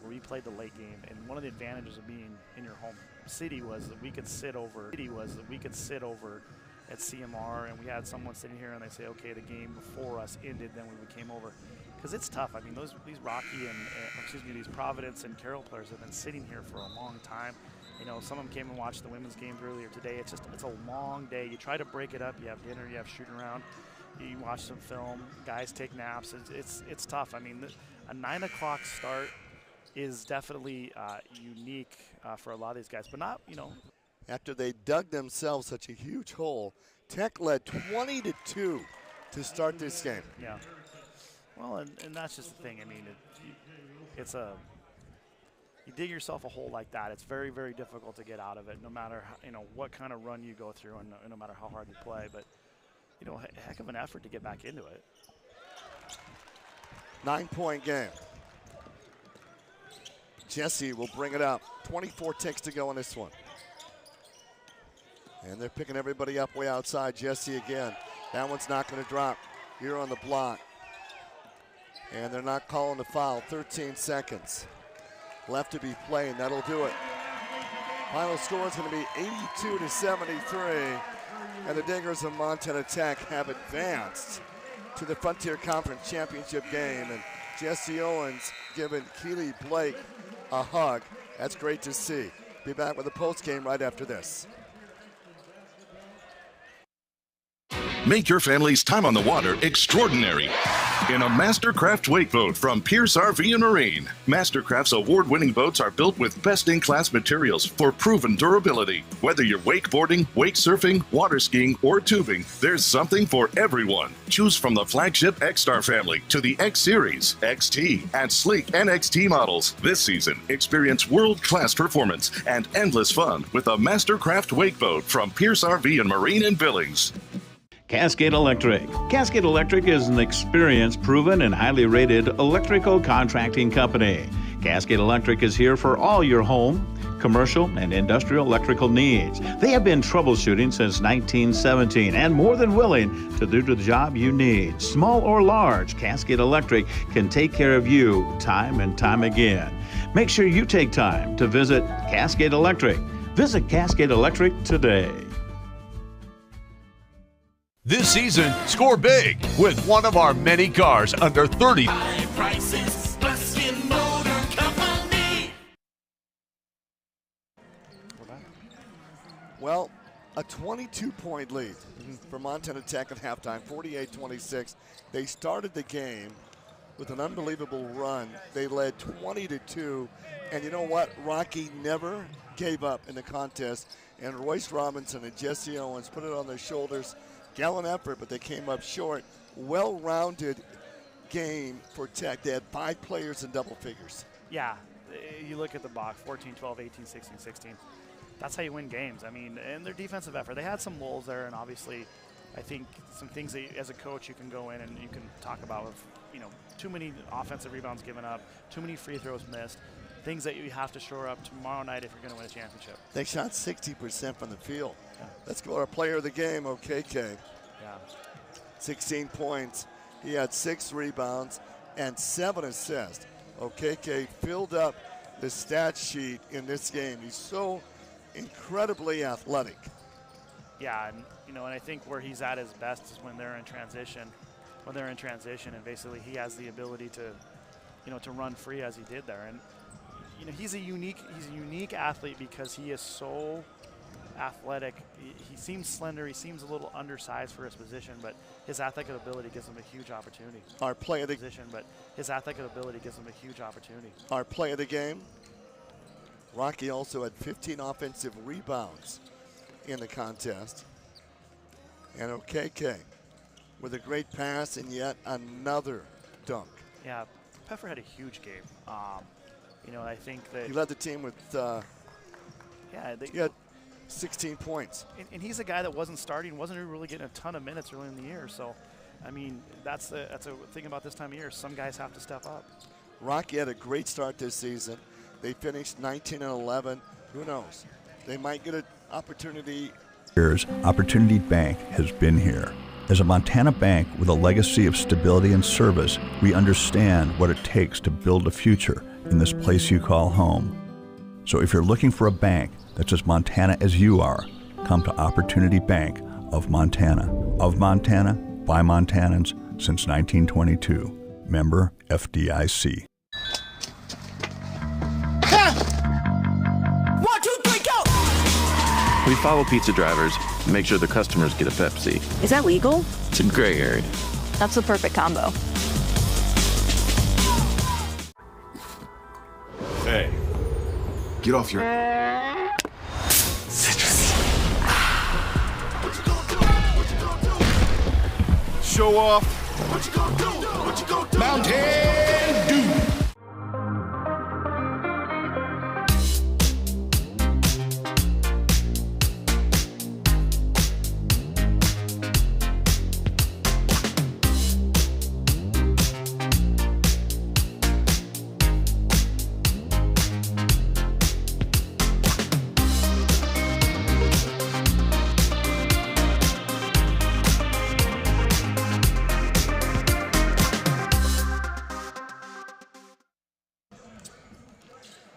Speaker 10: we played the late game, and one of the advantages of being in your home city was that we could sit over at CMR, and we had someone sitting here and they say, okay, the game before us ended, then we came over. Because it's tough. I mean, these Rocky these Providence and Carroll players have been sitting here for a long time. Some of them came and watched the women's games earlier today. It's a long day. You try to break it up. You have dinner, you have shooting around, you watch some film, guys take naps. It's tough. I mean, a 9 o'clock start is definitely unique for a lot of these guys, but not,
Speaker 9: After they dug themselves such a huge hole, Tech led 20-2 to start this game.
Speaker 10: Yeah. Well, and that's just the thing. I mean, you dig yourself a hole like that, it's very, very difficult to get out of it, no matter what kind of run you go through and no matter how hard you play. But, a heck of an effort to get back into it.
Speaker 9: 9-point game. Jesse will bring it up. 24 ticks to go in this one. And they're picking everybody up way outside. Jesse again. That one's not going to drop. You're on the block. And they're not calling the foul. 13 seconds left to be played. That'll do it. Final score is going to be 82-73. And the Diggers of Montana Tech have advanced to the Frontier Conference Championship game. And Jesse Owens giving Keely Blake a hug. That's great to see. Be back with a post game right after this.
Speaker 5: Make your family's time on the water extraordinary in a Mastercraft wake boat from Pierce RV and Marine. Mastercraft's award-winning boats are built with best-in-class materials for proven durability. Whether you're wakeboarding, wake surfing, water skiing, or tubing, there's something for everyone. Choose from the flagship X-Star family to the X-Series, XT, and sleek NXT models. This season, experience world-class performance and endless fun with a Mastercraft wake boat from Pierce RV and Marine in Billings.
Speaker 1: Cascade Electric. Cascade Electric is an experienced, proven, and highly rated electrical contracting company. Cascade Electric is here for all your home, commercial, and industrial electrical needs. They have been troubleshooting since 1917 and more than willing to do the job you need. Small or large, Cascade Electric can take care of you time and time again. Make sure you take time to visit Cascade Electric. Visit Cascade Electric today.
Speaker 2: This season, score big with one of our many cars under 30.
Speaker 5: High prices, Buskin Motor Company.
Speaker 9: Well, a 22-point lead for Montana Tech at halftime, 48-26. They started the game with an unbelievable run. They led 20-2, and you know what? Rocky never gave up in the contest, and Royce Robinson and Jesse Owens put it on their shoulders. Gallant effort, but they came up short. Well-rounded game for Tech. They had 5 players in double figures.
Speaker 10: Yeah, you look at the box, 14, 12, 18, 16, 16. That's how you win games. I mean, and their defensive effort. They had some lulls there, and obviously I think some things that as a coach you can go in and you can talk about with, too many offensive rebounds given up, too many free throws missed, things that you have to shore up tomorrow night if you're going to win a championship.
Speaker 9: They shot 60% from the field. Yeah. Let's go to our player of the game, OKK.
Speaker 10: Yeah.
Speaker 9: 16 points. He had 6 rebounds and 7 assists. OKK filled up the stat sheet in this game. He's so incredibly athletic.
Speaker 10: Yeah, and and I think where he's at his best is when they're in transition. And basically he has the ability to, to run free as he did there. And he's a unique athlete because he is so athletic. He seems slender. He seems a little undersized for his position, but his athletic ability gives him a huge opportunity.
Speaker 9: Our play of the Our play of the game. Rocky also had 15 offensive rebounds in the contest. And OKK with a great pass and yet another dunk.
Speaker 10: Yeah, Peffer had a huge game. I think that
Speaker 9: he led the team with he had 16 points.
Speaker 10: And he's a guy that wasn't really getting a ton of minutes early in the year. So, I mean, that's a thing about this time of year. Some guys have to step up.
Speaker 9: Rocky had a great start this season. They finished 19-11. Who knows? They might get an opportunity.
Speaker 6: Opportunity Bank has been here. As a Montana bank with a legacy of stability and service, we understand what it takes to build a future in this place you call home. So if you're looking for a bank that's as Montana as you are, come to Opportunity Bank of Montana. Of Montana, by Montanans since 1922. Member FDIC.
Speaker 7: 1, 2, 3, go!
Speaker 11: We follow pizza drivers and make sure the customers get a Pepsi.
Speaker 12: Is that legal?
Speaker 11: It's a gray area.
Speaker 12: That's the perfect combo.
Speaker 2: Hey, get off your... Show off. What you gonna do? What you gonna do? Mountain Dew.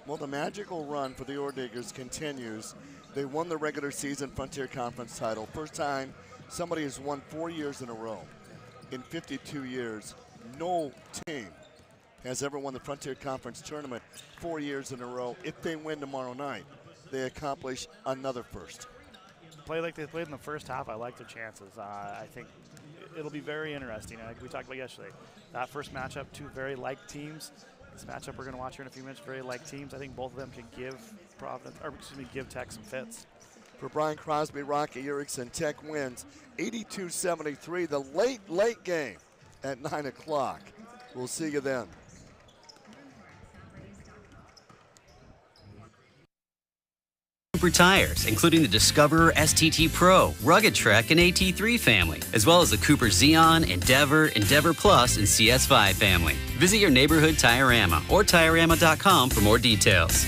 Speaker 9: Well, the magical run for the Orediggers continues. They won the regular season Frontier Conference title. First time somebody has won 4 years in a row. In 52 years, no team has ever won the Frontier Conference tournament 4 years in a row. If they win tomorrow night, they accomplish another first.
Speaker 10: Play like they played in the first half. I like their chances. I think it'll be very interesting. Like we talked about yesterday, that first matchup, two very like teams. This matchup we're going to watch here in a few minutes, very like teams. I think both of them can give give Tech some fits.
Speaker 9: For Brian Crosby, Rocky Erickson, Tech wins 82-73. The late game at 9 o'clock. We'll see you then.
Speaker 24: Cooper tires, including the Discoverer STT Pro, Rugged Trek, and AT3 family, as well as the Cooper Xeon, Endeavor, Endeavor Plus, and CS5 family. Visit your neighborhood Tire-Rama or TireRama.com for more details.